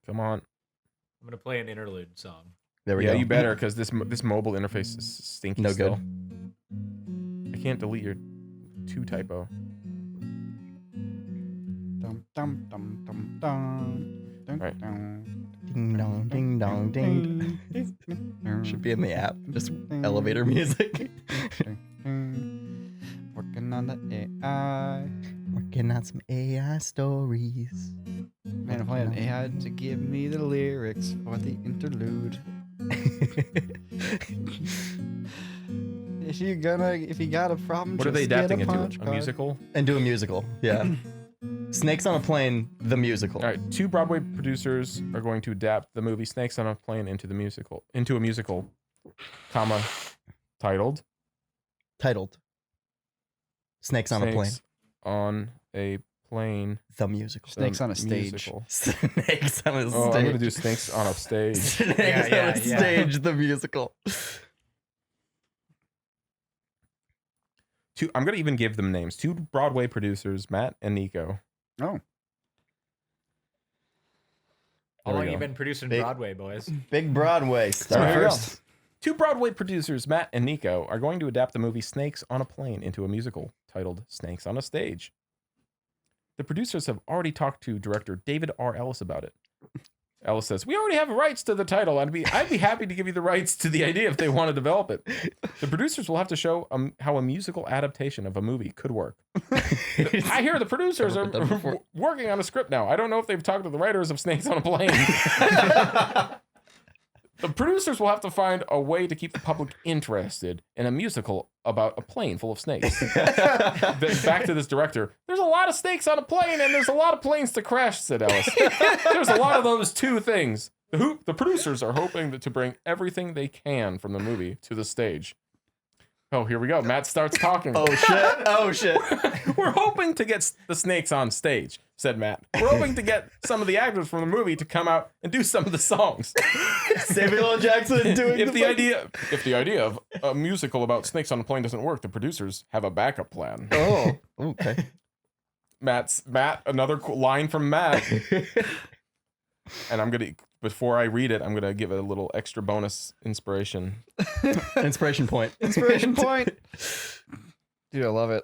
Come on. I'm gonna play an interlude song. There we Yeah, go. you better, because this mobile interface is stinky. No still. good. I can't delete your 2 typo. Dum, dum, dum, dum, dum. Dum, Right. dum. Ding dong, ding dong, ding. Should be in the app. Just elevator music. Working on the AI. Working on some AI stories. Man, if I had an AI to give me the lyrics for the interlude. If you got a problem, What are they just get adapting a into? punch A card. musical? And do a musical. Yeah. Snakes on a Plane, the musical. All right. 2 Broadway producers are going to adapt the movie Snakes on a Plane into a musical, comma, titled Titled Snakes on a Plane, Snakes on a Plane. the musical. Snakes on a stage. Musical. Snakes on a stage. Oh, I'm gonna do Snakes on a Stage. Snakes Yeah, on a yeah. stage, the musical. I'm gonna even give them names. 2 Broadway producers, Matt and Niko. Oh, How There we long you go. been producing Big- Broadway, boys? Big Broadway There star. you go. first. 2 Broadway producers, Matt and Niko, are going to adapt the movie Snakes on a Plane into a musical titled Snakes on a Stage. The producers have already talked to director David R. Ellis about it. Ellis says, "We already have rights to the title. I'd be happy to give you the rights to the idea if they want to develop it. The producers will have to show how a musical adaptation of a movie could work. I hear the producers Never are been done before. working on a script now. I don't know if they've talked to the writers of Snakes on a Plane." The producers will have to find a way to keep the public interested in a musical about a plane full of snakes. Back to this director. There's a lot of snakes on a plane, and there's a lot of planes to crash, said Ellis. There's a lot of those 2 things. The producers are hoping to bring everything they can from the movie to the stage. Oh, here we go. Matt starts talking. Oh shit! Oh shit! We're hoping to get the snakes on stage, said Matt. We're hoping to get some of the actors from the movie to come out and do some of the songs. Samuel L. Jackson doing If the idea of a musical about snakes on a plane doesn't work, the producers have a backup plan. Oh, okay. Matt, another line from Matt. And before I read it, I'm gonna give it a little extra bonus inspiration. Inspiration point. Inspiration point. Dude, I love it.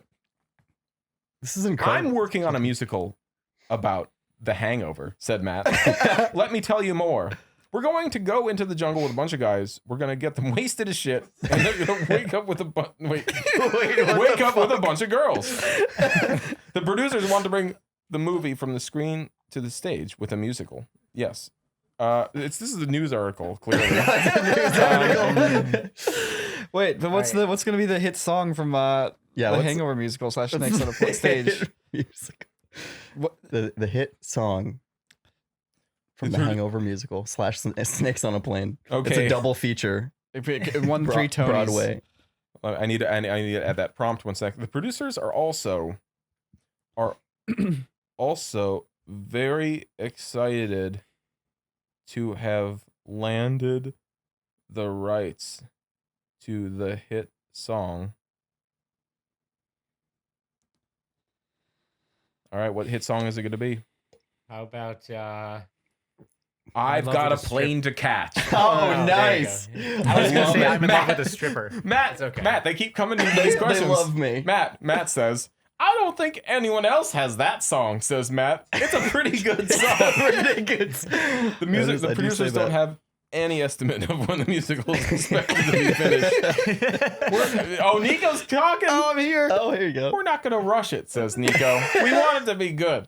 This is incredible. I'm working on a musical about The Hangover, said Matt. Let me tell you more. We're going to go into the jungle with a bunch of guys. We're going to get them wasted as shit. And they're going to wake up with a bunch of girls. The producers want to bring the movie from the screen to the stage with a musical. Yes. This is a news article, clearly. Wait, but what's gonna be the hit song from the Hangover musical / Snakes on a Stage? Music. What? The hit song from the Hangover musical / Snakes on a Plane. It's Okay. a double fecher. It won 3 Tonys. Broadway. I need to add that prompt 1 second. The producers are also very excited to have landed the rights to the hit song. All right, what hit song is it going to be? How about I've love got a with a plane to catch. Oh, there you nice. go. I was gonna say I'm in love with a stripper. Matt, It's okay. Matt, they keep coming to these They questions. love me. Matt says, I don't think anyone else has that song, says Matt. It's a pretty good song. Pretty good. The music, I the do producers say don't that. have any estimate of when the musical is expected to be finished. Niko's talking. I'm here. Oh, here you go. We're not going to rush it, says Niko. We want it to be good.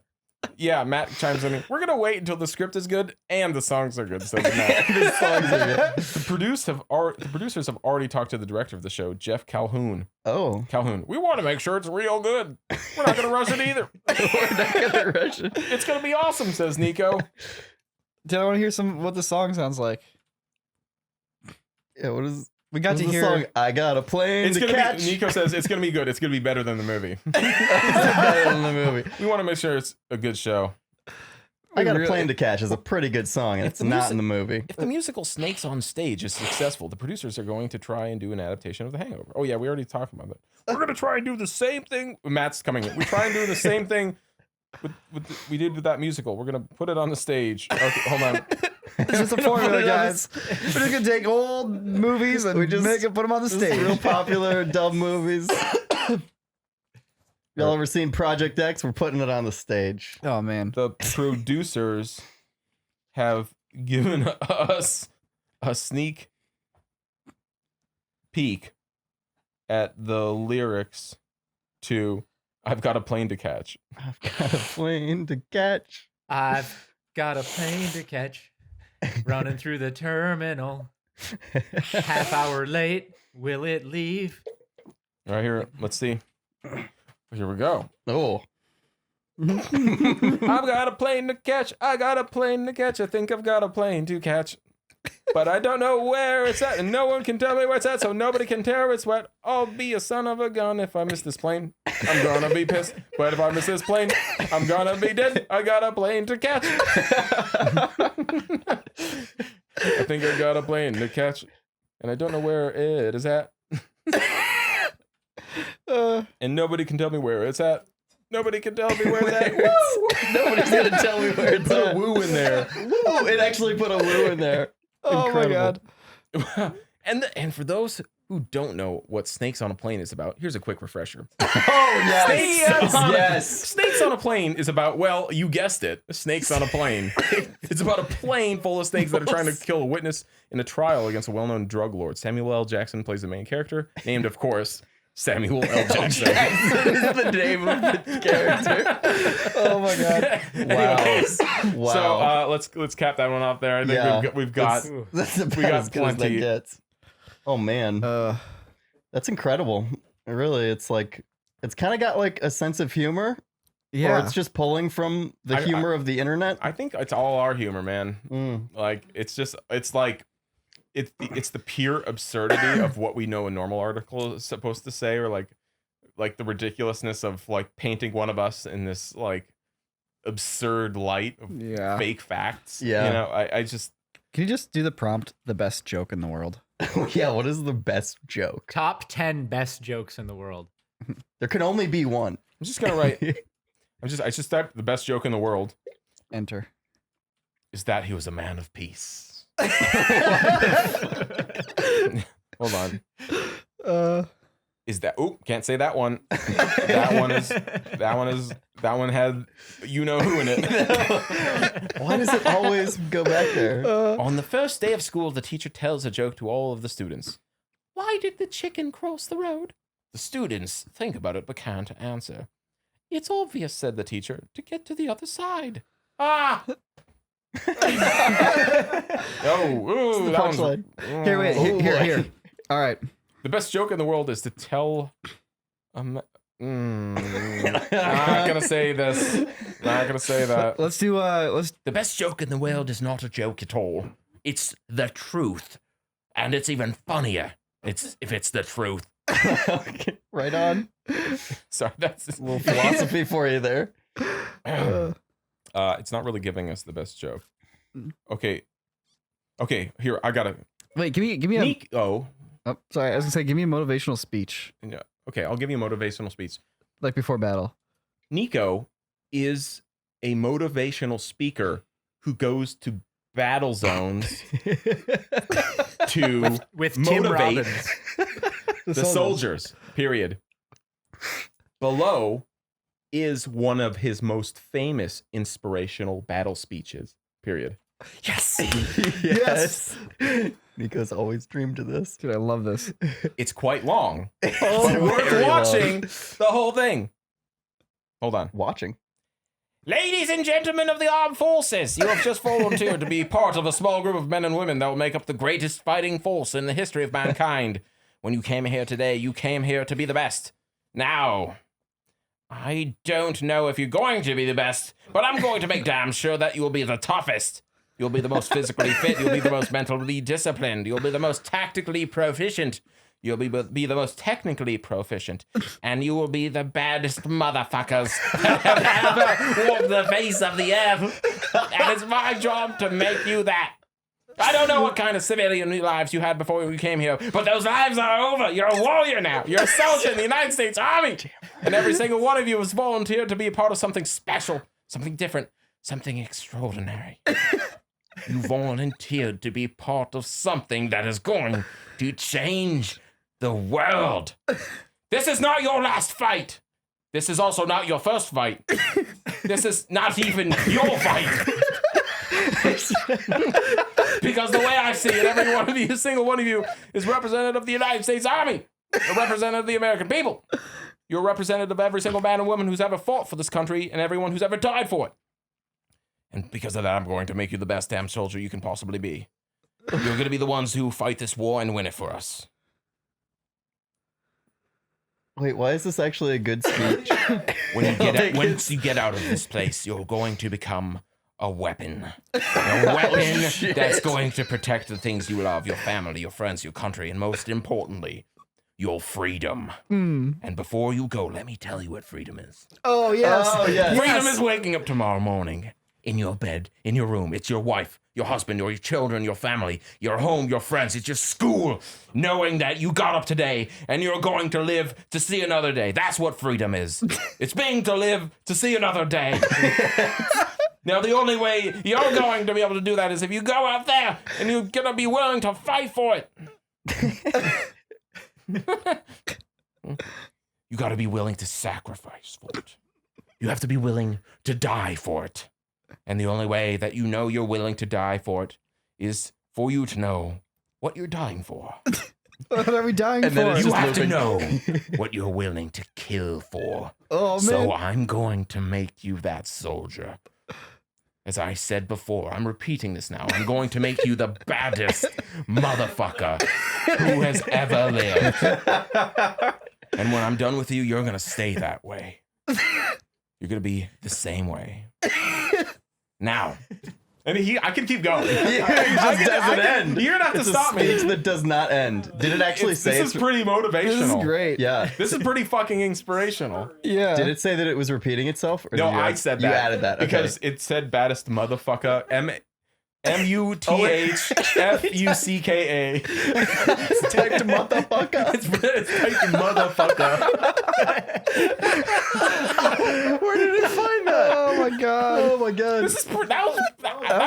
Yeah, Matt chimes in. We're going to wait until the script is good and the songs are good, says Matt. The songs are good. The producers have already talked to the director of the show, Jeff Calhoun. Oh. Calhoun, we want to make sure it's real good. We're not going to rush it either. We're not gonna rush it. It's going to be awesome, says Niko. Did I want to hear what the song sounds like? Yeah, what is We got to the hear. song? I got a plane It's to gonna catch. be. Nico says it's gonna be good. It's gonna be better than the movie. Better than the movie. We want to make sure it's a good show. I got a plane to catch is a pretty good song, and If it's the not music- in the movie. If the musical Snakes on Stage is successful, the producers are going to try and do an adaptation of The Hangover. Oh yeah, we already talked about that. We're gonna try and do the same thing. Matt's coming in. We try and do the same thing we did with that musical. We're gonna put it on the stage. Okay, hold on. It's just a formula, guys. We're just gonna take old movies and put them on the Just stage. real popular dumb movies. Y'all ever seen Project X? We're putting it on the stage. Oh man. The producers have given us a sneak peek at the lyrics to I've Got a Plane to Catch. I've got a plane to catch. I've got a plane to catch, running through the terminal. Half hour late, will it leave? Right here, let's see. Here we go. Oh. I've got a plane to catch. I got a plane to catch. I think I've got a plane to catch. But I don't know where it's at, and no one can tell me where it's at, so nobody can tell it's what. I'll be a son of a gun if I miss this plane. I'm gonna be pissed. But if I miss this plane, I'm gonna be dead. I got a plane to catch. I think I got a plane to catch, and I don't know where it is at. And nobody can tell me where it's at. Nobody can tell me where it's at. Woo! Nobody's gonna tell me where it's Put a at. woo in there. Woo! It actually put a woo in there. Oh Incredible. my god. And for those who don't know what Snakes on a Plane is about, here's a quick refresher. Oh Snakes on, yes. Snakes on a Plane is about, well, you guessed it, snakes on a plane. It's about a plane full of snakes that are trying to kill a witness in a trial against a well-known drug lord. Samuel L. Jackson plays the main character, named, of course, Samuel L. Jackson. Jackson is the name of the character. Oh my god. Anyways, Wow. so let's cap that one off there. I think Yeah. we've got That's about we got as good as that plenty. gets. Oh man, that's incredible. Really, it's like it's kind of got like a sense of humor, or Yeah. it's just pulling from the humor of the internet. I think it's all our humor, man. Like it's the pure absurdity of what we know a normal article is supposed to say, or like the ridiculousness of like painting one of us in this like absurd light of Yeah. fake facts. Yeah. You know, I just Can you just do the prompt, the best joke in the world? Yeah, what is the best joke? Top 10 best jokes in the world. There can only be one. I'm just gonna write I just typed the best joke in the world Enter. is that he was a man of peace. Hold on. Is that can't say that one. That one had you know who in it. Why does it always go back there? On the first day of school, the teacher tells a joke to all of the students. Why did the chicken cross the road? The students think about it but can't answer. It's obvious, said the teacher, to get to the other side. Ah! Oh, that one's- Punchline. Here, wait. Oh, boy. Here. All right. The best joke in the world is to tell. Not gonna say this. Not gonna say that. Let's do. Let's. The best joke in the world is not a joke at all. It's the truth, and it's even funnier. If it's the truth. Okay, right on. Sorry, that's A little philosophy for you there. It's not really giving us the best joke. Okay, here I gotta. Wait, give me a. Niko. Oh, sorry, I was gonna say, give me a motivational speech, Yeah. Okay, I'll give you a motivational speech. like before battle. Niko is a motivational speaker who goes to battle zones to with Tim motivate Robbins. the soldiers. Period. Below is one of his most famous inspirational battle speeches. Period. Yes. Yes. Niko's always dreamed of this. Dude, I love this. It's quite long. Oh, But worth very long. watching the whole thing. Hold on. Watching. Ladies and gentlemen of the armed forces, you have just volunteered to be part of a small group of men and women that will make up the greatest fighting force in the history of mankind. When you came here today, you came here to be the best. Now, I don't know if you're going to be the best, but I'm going to make damn sure that you will be the toughest. You'll be the most physically fit. You'll be the most mentally disciplined. You'll be the most tactically proficient. You'll be the most technically proficient. And you will be the baddest motherfuckers that have ever walked the face of the earth. And it's my job to make you that. I don't know what kind of civilian lives you had before you came here, but those lives are over. You're a warrior now. You're a soldier in the United States Army. And every single one of you has volunteered to be a part of something special, something different, something extraordinary. You volunteered to be part of something that is going to change the world. This is not your last fight. This is also not your first fight. This is not even your fight. Because the way I see it, every one of you, single one of you, is representative of the United States Army, a representative of the American people. You're a representative of every single man and woman who's ever fought for this country and everyone who's ever died for it. And because of that, I'm going to make you the best damn soldier you can possibly be. You're going to be the ones who fight this war and win it for us. Wait, why is this actually a good speech? When you get once you get out of this place, you're going to become a weapon. A weapon that's going to protect the things you love, your family, your friends, your country, and most importantly, your freedom. And before you go, let me tell you what freedom is. Oh, yes. Oh, yes. Freedom is waking up tomorrow morning in your bed, in your room. It's your wife, your husband, or your children, your family, your home, your friends. It's your school, knowing that you got up today and you're going to live to see another day. That's what freedom is. It's being to live to see another day. Now, the only way you're going to be able to do that is if you go out there and you're going to be willing to fight for it. You got to be willing to sacrifice for it. You have to be willing to die for it. And the only way that you know you're willing to die for it is for you to know what you're dying for. What are we dying And then for? it's You just have to looping. know what you're willing to kill for. Oh, man. So I'm going to make you that soldier. As I said before, I'm repeating this now. I'm going to make you the baddest motherfucker who has ever lived. And when I'm done with you, you're going to stay that way. You're going to be the same way. Now. And I can keep going. It just doesn't end. You're gonna have to It's stop a speech me. that does not end. Did it actually say This is pretty motivational. This is great. Yeah. This is pretty fucking inspirational. Yeah. Did it say that it was repeating itself? Or No, did you I said that. You added that. Okay. Because it said baddest motherfucker. M-U-T-H-F-U-C-K-A. It's typed motherfucker. It's typed motherfucker. Where did it find that? Oh, my God. Oh my god. This is that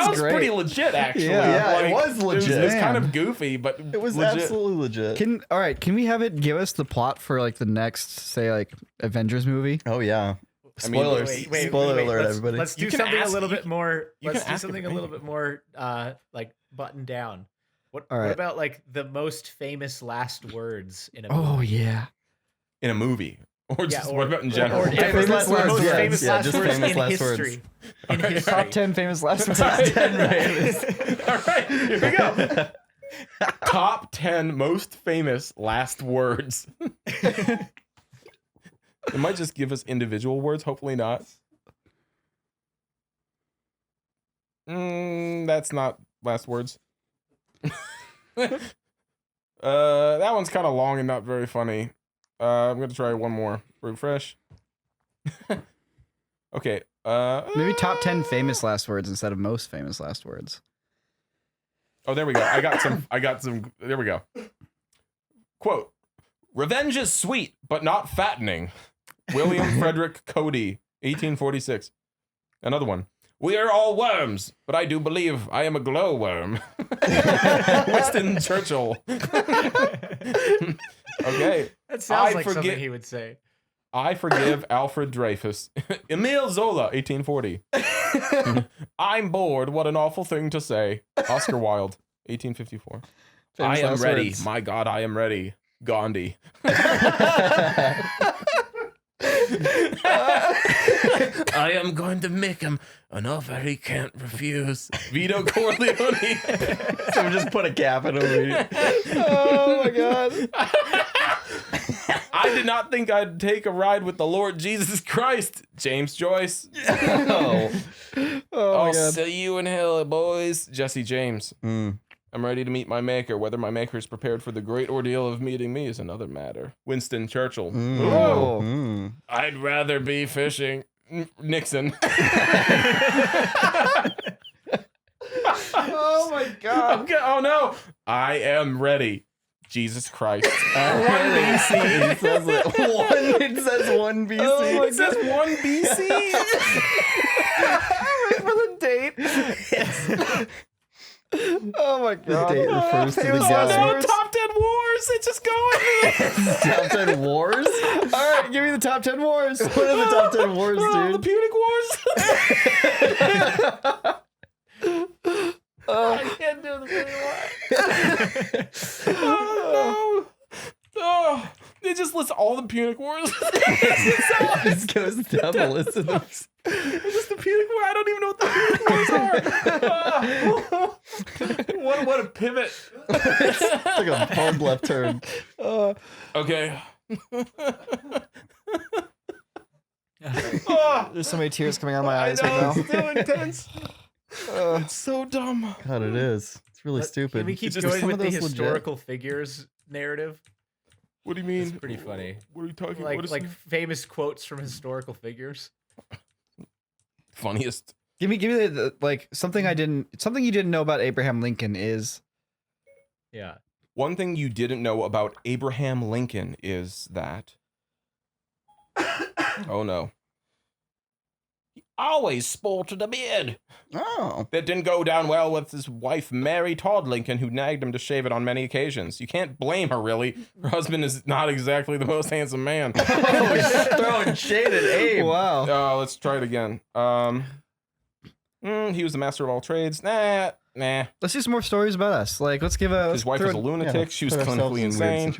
was great. pretty legit, actually. Yeah, it was legit. It was kind Man. of goofy, but It was legit. absolutely legit. All right, can we have it give us the plot for like the next, say, like Avengers movie? Oh yeah. I mean, Spoilers. Spoiler alert, let's, everybody. Let's do You can something ask- a little bit more. you Let's can do ask something it, a little right? bit more like buttoned down. What All right. about like the most famous last words in a Oh, movie? yeah. in a movie. Or just what about in Or general? Famous last words, most yeah. famous Yeah, last just words famous in last words. history. In history. Top 10 famous last words. All right, here we go. Top 10 most famous last words. It might just give us individual words. Hopefully not. That's not last words. That one's kind of long and not very funny. I'm gonna try one more. Refresh. Okay. Maybe top 10 famous last words instead of most famous last words. Oh, there we go. I got some. There we go. Quote: "Revenge is sweet, but not fattening." William Frederick Cody, 1846. Another one. "We are all worms, but I do believe I am a glowworm." Winston Churchill. Okay. That sounds like something he would say. I forgive Alfred Dreyfus. Emile Zola, 1840. "I'm bored. What an awful thing to say." Oscar Wilde, 1854. Famous "I am last ready. words. My God, I am ready." Gandhi. "I am going to make him an offer he can't refuse." Vito Corleone. So just put a cap in him. Oh my god. "I did not think I'd take a ride with the Lord Jesus Christ." James Joyce. Oh. Oh my "I'll god. see you in hell, boys." Jesse James. Mm. "I'm ready to meet my maker. Whether my maker is prepared for the great ordeal of meeting me is another matter." Winston Churchill. Oh. Mm. "I'd rather be fishing." Nixon. Oh my god. Okay, oh no. "I am ready." Jesus Christ. 1 BC. BC. It says it. It says 1 BC. Oh, it says 1 BC. Wait for the date. Oh my The god. date refers to the Famous guy. last No, words. top 10 wars. It's just going. Top 10 wars? All right, give me the top 10 wars. What are the top 10 wars, The dude? Punic Wars. I can't do the Punic Wars. Oh no. Oh, it just lists all the Punic Wars. This goes down the list of them. It's just the Punic War. I don't even know what the Punic Wars are. What a pivot. It's like a hard left turn. Okay. There's so many tears coming out of my I eyes know, right now. it's still intense. It's so dumb. God, it is. It's really stupid. Can we keep It's just going some with of the those legit. historical figures narrative? What do you mean? It's pretty funny. What are you talking Like what is like famous quotes from historical figures. funniest? Give me the like something you didn't know about Abraham Lincoln is Yeah. One thing you didn't know about Abraham Lincoln is that oh no. He always sported a beard. Oh. That didn't go down well with his wife, Mary Todd Lincoln, who nagged him to shave it on many occasions. You can't blame her, really. Her husband is not exactly the most handsome man. Oh, throwing shade at Abe. wow. Let's try it again. He was the master of all trades. Nah. Let's do some more stories about us. Like, let's give a. His wife was a lunatic. She was clinically insane.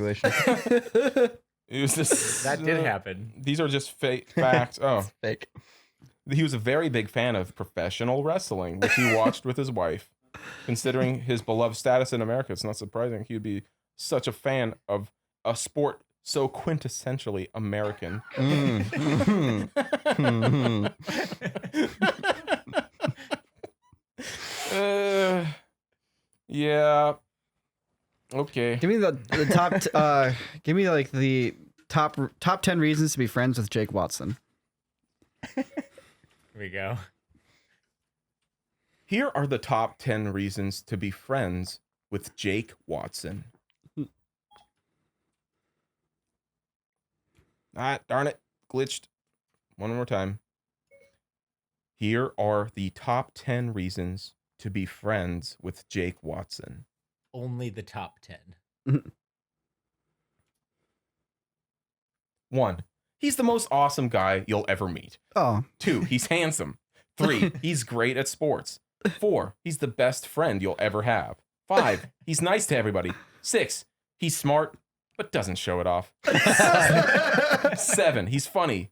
It was just, That did happen. These are just fake facts. Oh, Fake. he was a very big fan of professional wrestling, which he watched with his wife. Considering his beloved status in America, it's not surprising he would be such a fan of a sport so quintessentially American. Yeah. Okay. Give me the top. Give me like the top 10 reasons to be friends with Jake Watson. Here we go. Here are the top 10 reasons to be friends with Jake Watson. Ah, darn it. Glitched. One more time. Here are the top 10 reasons to be friends with Jake Watson. Only the top 10. 1. He's the most awesome guy you'll ever meet. Oh, 2. He's handsome. 3. He's great at sports. 4. He's the best friend you'll ever have. 5. He's nice to everybody. 6. He's smart, but doesn't show it off. 7. He's funny.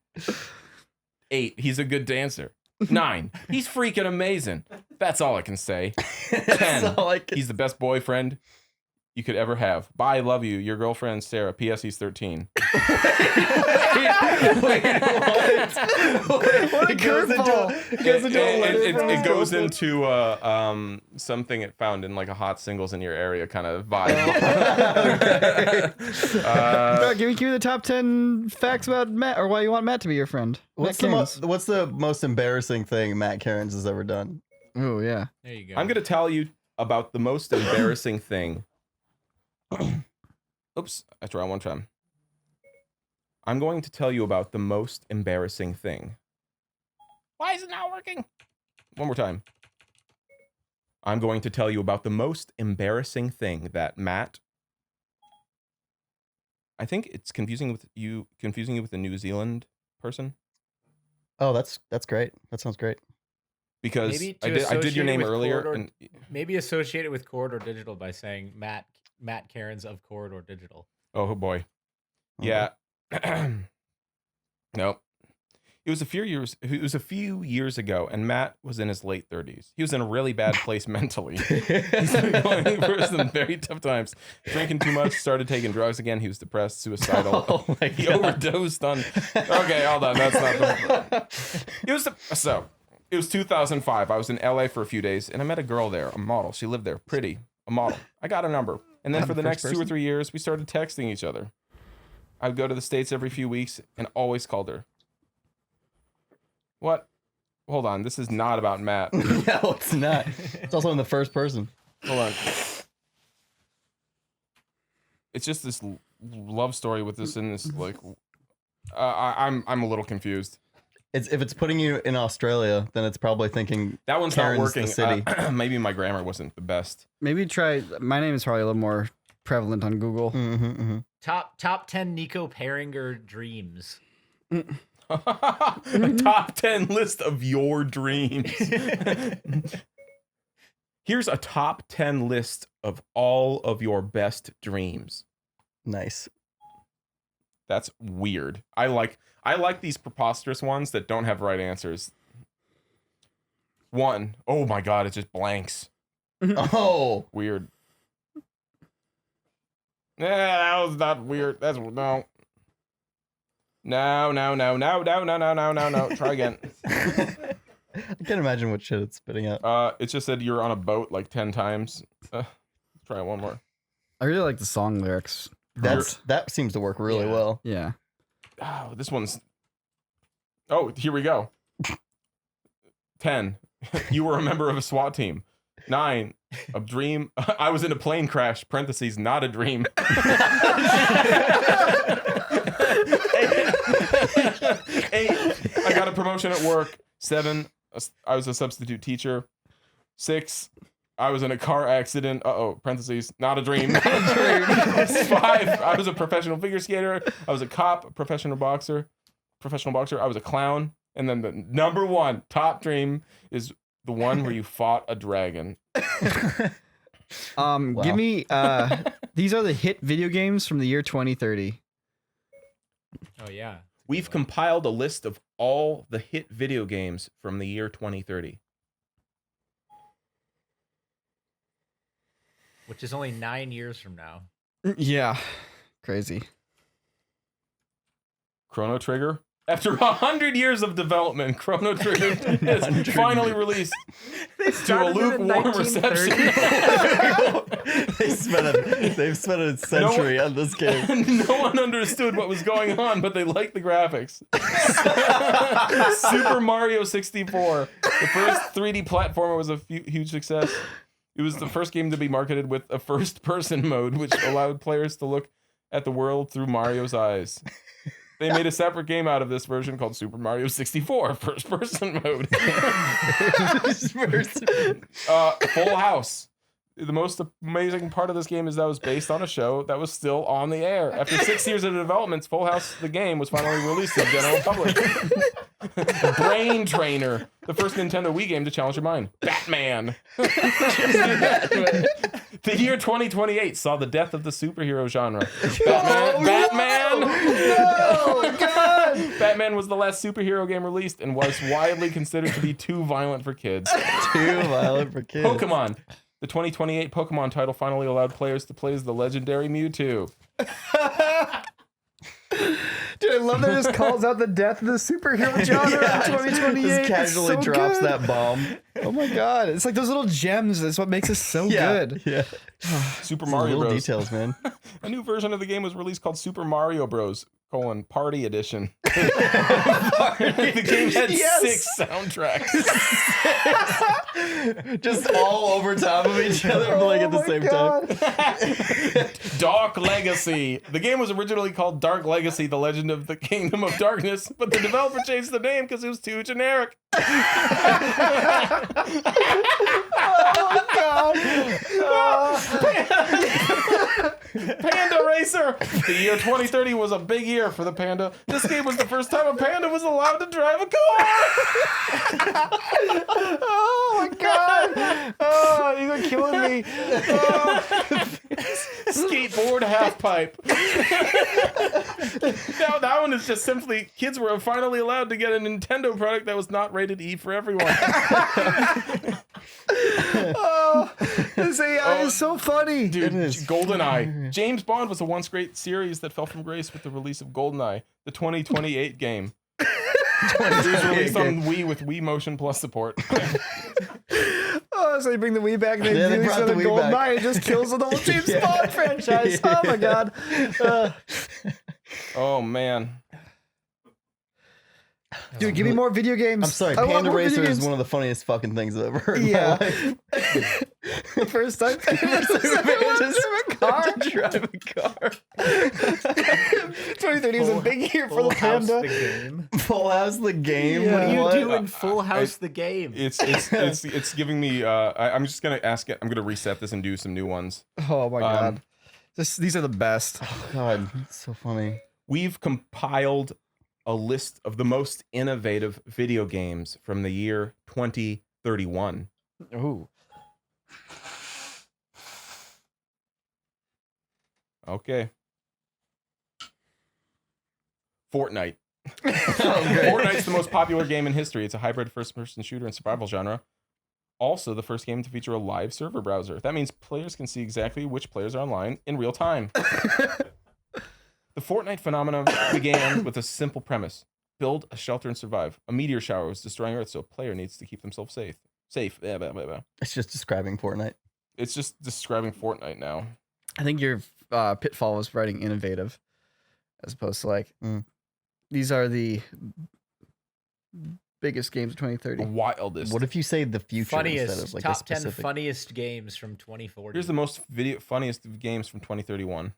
8. He's a good dancer. 9. He's freaking amazing. That's all I can say. 10. He's the best boyfriend you could ever have. Bye, love you. Your girlfriend, Sarah. P.S. He's 13. Wait, what? It goes It goes into something it found in like a hot singles in your area kind of vibe. Give me the top 10 facts about Matt, or why you want Matt to be your friend. What's the most embarrassing thing Matt Cairns has ever done? Oh yeah. There you go. I'm going to tell you about the most embarrassing thing. Oops, I tried one time. I'm going to tell you about the most embarrassing thing. Why is it not working? One more time. I'm going to tell you about the most embarrassing thing that Matt. I think it's confusing you with the New Zealand person. Oh, that's great. That sounds great. Because I did your name earlier, and maybe associate it with Corridor Digital by saying Matt Cairns of Corridor Digital. Oh boy, yeah. Nope. It was a few years ago, and Matt was in his late 30s. He was in a really bad place mentally. He's been going through some very tough times. Drinking too much, started taking drugs again. He was depressed, suicidal. Oh my He God. overdosed on. Okay, hold on. That's not the. It was 2005. I was in LA for a few days, and I met a girl there, a model. She lived there, pretty, a model. I got a number, and then for the next 2 or 3 years, we started texting each other. I would go to the States every few weeks and always called her. What? Hold on. This is not about Matt. No, it's not. It's also in the first person. Hold on. It's just this love story with this and this like. I'm a little confused. If it's putting you in Australia, then it's probably thinking That one's Karen's not working. the city. Maybe my grammar wasn't the best. Maybe try. My name is probably a little more prevalent on Google. Top 10 Niko Paringer dreams. A top 10 list of your dreams. Here's a top 10 list of all of your best dreams. Nice. That's weird. I like these preposterous ones that don't have right answers. 1. Oh my god, it just blanks. Oh, Weird. Nah, that was not weird. That's no. No. Try again. I can't imagine what shit it's spitting out. It just said you're on a boat like 10 times. Try one more. I really like the song lyrics. That seems to work really well. Yeah. Oh, this one's. Oh, here we go. 10. You were a member of a SWAT team. 9. A dream. I was in a plane crash. Parentheses. Not a dream. 8. I got a promotion at work. 7. I was a substitute teacher. 6. I was in a car accident. Parentheses. Not a dream. Not a dream. 5. I was a professional figure skater. I was a cop. A professional boxer. I was a clown. And then the number 1 top dream is the one where you fought a dragon. Wow. Give me. These are the hit video games from the year 2030. Oh yeah. We've compiled a list of all the hit video games from the year 2030. Which is only 9 years from now. Yeah. Crazy. Chrono Trigger. After 100 years of development, Chrono Trigger is finally released to a lukewarm reception. They've spent a century on this game. No one understood what was going on, but they liked the graphics. Super Mario 64. The first 3D platformer was a huge success. It was the first game to be marketed with a first-person mode, which allowed players to look at the world through Mario's eyes. They made a separate game out of this version called Super Mario 64, first-person mode. Full House. The most amazing part of this game is that it was based on a show that was still on the air. After 6 years of development, Full House, the game, was finally released to the general public. Brain Trainer, the first Nintendo Wii game to challenge your mind. Batman. The year 2028 saw the death of the superhero genre. Batman. No, God. Batman was the last superhero game released and was widely considered to be too violent for kids. Too violent for kids. Pokemon. The 2028 Pokemon title finally allowed players to play as the legendary Mewtwo. Dude, I love that it just calls out the death of the superhero genre in 2028. Just casually drops that bomb. Oh my god, it's like those little gems. That's what makes it so good. Yeah. Super Some Mario little Bros. details, man. A new version of the game was released called Super Mario Bros. Party Edition. The game had 6 soundtracks. Just all over top of each other, playing at the same time. Dark Legacy. The game was originally called Dark Legacy: The Legend of the Kingdom of Darkness, but the developer changed the name because it was too generic. Panda Racer. The year 2030 was a big year for the panda. This game was the first time a panda was allowed to drive a car. Oh my god! Oh, you're killing me. Oh. Skateboard half pipe. Now that one is just simply kids were finally allowed to get a Nintendo product that was not rated E for everyone. Oh, this AI is so funny. Dude, GoldenEye. James Bond was a once great series that fell from grace with the release of GoldenEye, the 2028 game. It was released on Wii with Wii Motion Plus support. Oh, so they bring the Wii back and they Yeah, they do brought so the the Wii Golden back. Eye and just kills the whole James Bond franchise. Oh my god. Oh man. Dude, give me more video games. I'm sorry, I want Panda more video Racer is games. one of the funniest fucking things I've ever heard in Yeah. my life. The first time Panda to drive a car. 2030 is a big year for the Panda. The game. Full House the game. Yeah. What do you What? do in Full House the game? It's giving me I'm just gonna ask it. I'm gonna reset this and do some new ones. Oh my god. These are the best. Oh, God, it's so funny. We've compiled a list of the most innovative video games from the year 2031. Ooh. Okay. Fortnite. Okay. Fortnite's the most popular game in history. It's a hybrid first-person shooter and survival genre. Also, the first game to feature a live server browser. That means players can see exactly which players are online in real time. The Fortnite phenomenon began with a simple premise. Build a shelter and survive. A meteor shower was destroying Earth, so a player needs to keep themselves safe. Blah, blah, blah, blah. It's just describing Fortnite. It's just describing Fortnite now. I think your pitfall was writing innovative as opposed to like, these are the biggest games of 2030. The wildest. What if you say the future instead Funniest, of like a top 10 specific? funniest games from 2040. Here's the most funniest games from 2031.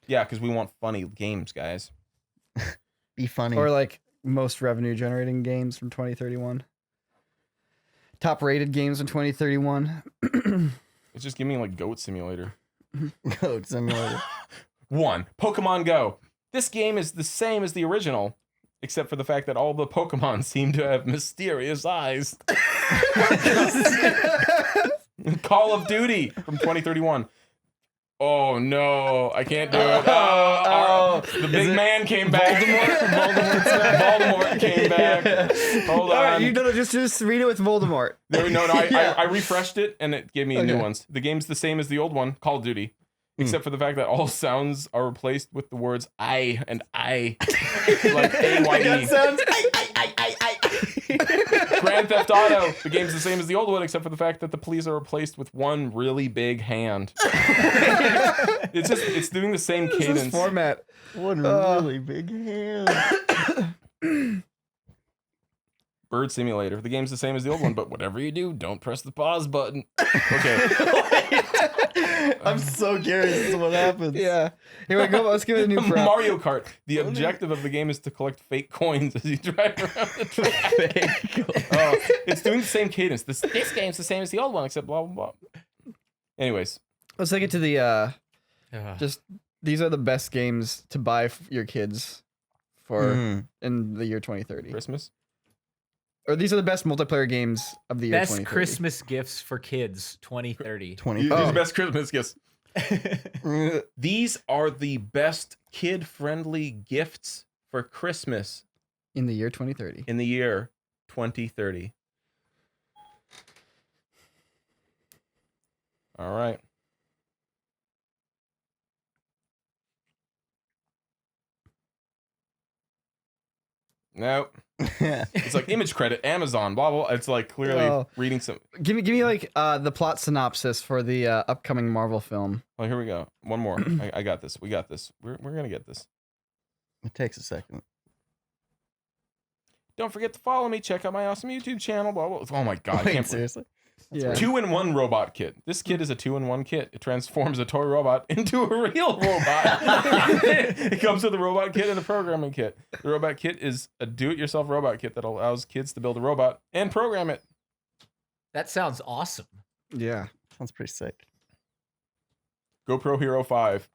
Yeah, because we want funny games, guys. Be funny. Or like most revenue generating games from 2031. Top rated games in 2031. It's just giving me like Goat Simulator. Goat Simulator. 1. Pokemon Go. This game is the same as the original, except for the fact that all the Pokemon seem to have mysterious eyes. Call of Duty from 2031. Oh no, I can't do it. The big man came back. Voldemort came back. Hold on. All right, you know, just read it with Voldemort. I refreshed it and it gave me new Okay. ones. The game's the same as the old one, Call of Duty, except for the fact that all sounds are replaced with the words I and I, like AYE. Sounds. Grand Theft Auto. The game's the same as the old one, except for the fact that the police are replaced with one really big hand. It's doing the same This cadence. format. One really big hand. Bird Simulator. The game's the same as the old one, but whatever you do, don't press the pause button. Okay. I'm so curious as to what happens. Yeah. Here we go. Let's give it a new prop. Mario Kart. The objective of the game is to collect fake coins as you drive around the track. Oh, it's doing the same cadence. This game's the same as the old one, except blah, blah, blah. Anyways. Let's take it to the just these are the best games to buy your kids for in the year 2030. Christmas. Or these are the best multiplayer games of the year Best 2030. Christmas gifts for kids 2030. 20. These Oh. are the best Christmas gifts. These are the best kid-friendly gifts for Christmas in the year 2030. in the year 2030. All right. Nope. It's like image credit, Amazon, blah blah. It's like clearly reading some. Give me like the plot synopsis for the upcoming Marvel film. Oh, here we go. One more. I got this. We got this. We're gonna get this. It takes a second. Don't forget to follow me. Check out my awesome YouTube channel. Blah blah. Oh my god! Wait, seriously? Yeah. 2-in-1 robot kit. This kit is a 2-in-1 kit. It transforms a toy robot into a real robot. It comes with a robot kit and a programming kit. The robot kit is a do-it-yourself robot kit that allows kids to build a robot and program it. That sounds awesome. Yeah. Sounds pretty sick. GoPro Hero 5.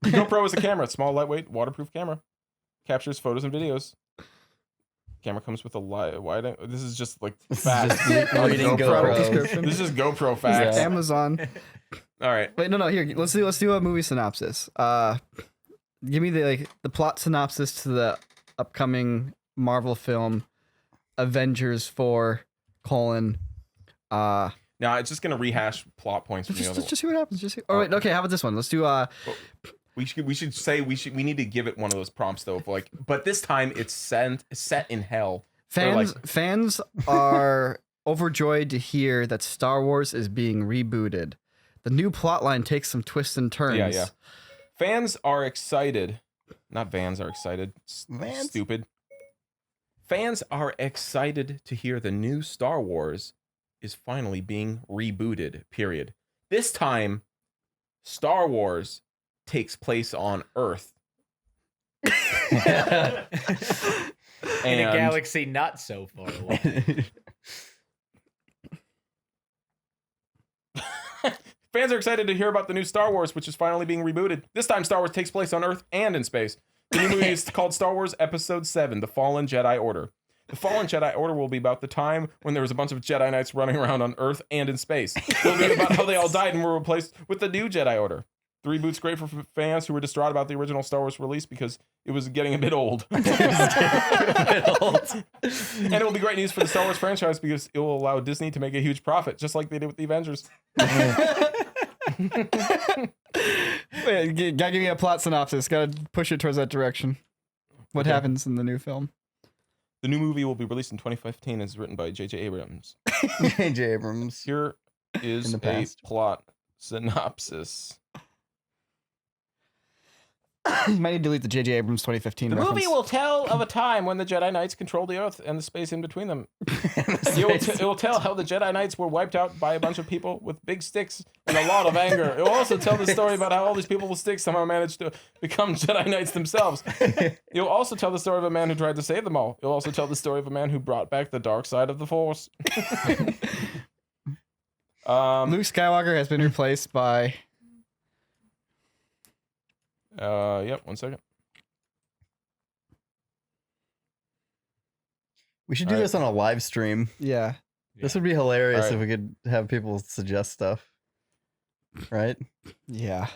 GoPro is a camera. Small, lightweight, waterproof camera. Captures photos and videos. Camera comes with a wide. This is just like facts. Reading GoPro GoPro. description. This is just GoPro facts. Amazon. All right. Wait, no. Here, let's do a movie synopsis. Give me the plot synopsis to the upcoming Marvel film, Avengers 4: Now it's just gonna rehash plot points from the other. Just see what happens. All right. Okay. How about this one? Let's do We need to give it one of those prompts though, of like, but this time it's set in hell. Fans are overjoyed to hear that Star Wars is being rebooted. The new plotline takes some twists and turns. Yeah. Fans are excited. Not vans are excited. Vans? Stupid. Fans are excited to hear the new Star Wars is finally being rebooted. Period. This time, Star Wars takes place on Earth. In a galaxy not so far away. Fans are excited to hear about the new Star Wars, which is finally being rebooted. This time, Star Wars takes place on Earth and in space. The new movie is called Star Wars Episode 7, The Fallen Jedi Order. The Fallen Jedi Order will be about the time when there was a bunch of Jedi Knights running around on Earth and in space. It'll be about how they all died and were replaced with the new Jedi Order. The reboot's great for fans who were distraught about the original Star Wars release because it was getting a bit old. And it will be great news for the Star Wars franchise because it will allow Disney to make a huge profit, just like they did with the Avengers. Wait, gotta give me a plot synopsis. Gotta push it towards that direction. What happens in the new film? The new movie will be released in 2015 and is written by J.J. Abrams. J.J. Abrams. Here is In the a past. plot synopsis. You might need to delete the J.J. Abrams 2015 The reference. movie will tell of a time when the Jedi Knights controlled the Earth and the space in between them. It will tell how the Jedi Knights were wiped out by a bunch of people with big sticks and a lot of anger. It will also tell the story about how all these people with sticks somehow managed to become Jedi Knights themselves. It will also tell the story of a man who tried to save them all. It will also tell the story of a man who brought back the dark side of the Force. Luke Skywalker has been replaced by... Yep, 1 second. We should do this on a live stream. Yeah. This would be hilarious All right. if we could have people suggest stuff. Right? Yeah.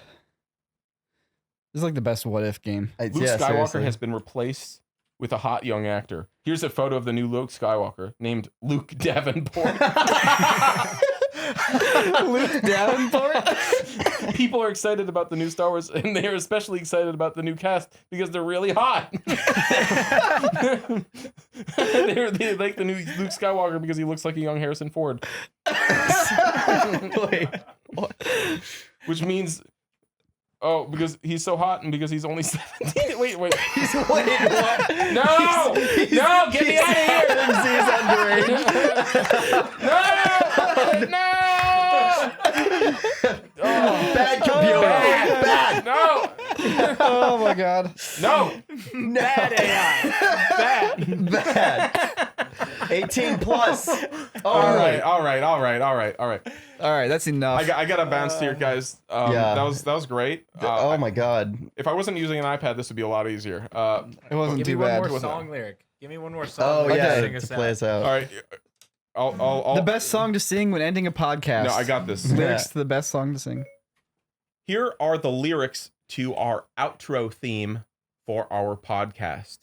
This is like the best what if game. Luke Yeah, Skywalker seriously. has been replaced with a hot young actor. Here's a photo of the new Luke Skywalker named Luke Davenport. Luke Davenport? People are excited about the new Star Wars, and they are especially excited about the new cast because they're really hot. they like the new Luke Skywalker because he looks like a young Harrison Ford. Wait, what? Which means, because he's so hot and because he's only 17. Wait. Wait, what? No! No! Get me out of here! No! Oh, Bad computer. Bad. No! Oh my god. No! Bad AI. Bad. 18 plus. All right. All Alright, that's enough. I got a bounce here, guys. Yeah. That was great. Oh my god. If I wasn't using an iPad, this would be a lot easier. It wasn't Give me too one bad. more song lyric. Give me one more song. Oh lyric yeah, to sing to us play out. us out. All right. I'll The best song to sing when ending a podcast. No, I got this. Lyrics to the best song to sing. Here are the lyrics to our outro theme for our podcast.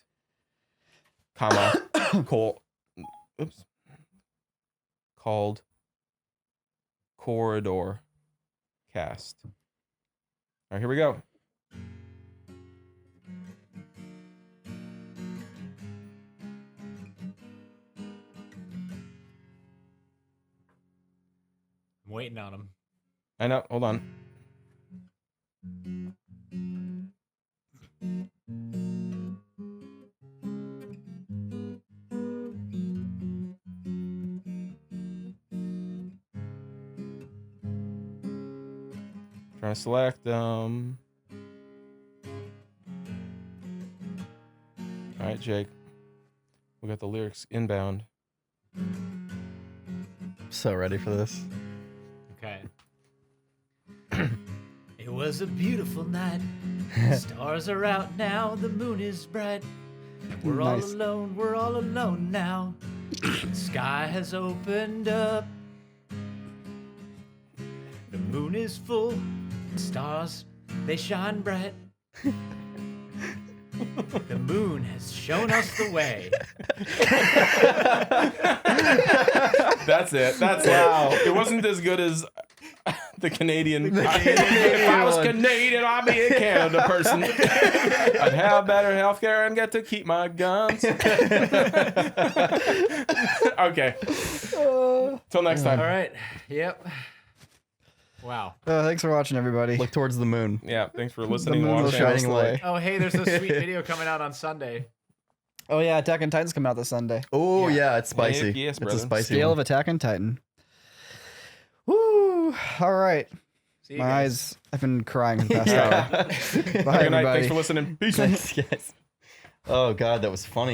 Called Corridor Cast. All right, here we go. waiting on him. I know. Hold on. Trying to select them. All right, Jake. We got the lyrics inbound. So ready for this. Okay. It was a beautiful night. Stars are out now. The moon is bright. We're all Nice. alone. We're all alone now. The sky has opened up. The moon is full. And stars, they shine bright. The moon has shown us the way. That's it. That's wow. It wasn't as good as the Canadian. If I was Canadian, I'd be a Canada person. I'd have better healthcare and get to keep my guns. Okay. Till next time. All right. Yep. Wow. Thanks for watching, everybody. Look towards the moon. Yeah. Thanks for listening. moon and will watching. shine Shining away. light. Oh, hey, there's a sweet video coming out on Sunday. Oh yeah, Attack on Titan's coming out this Sunday. Oh yeah, it's spicy. Heck yes, it's a brother. spicy Scale one. of Attack on Titan. Woo! All right. See you My guys. eyes. I've been crying for the past Yeah. hour. Bye, Good night. everybody. Thanks for listening. Peace. Thanks, guys. Oh god, that was funny.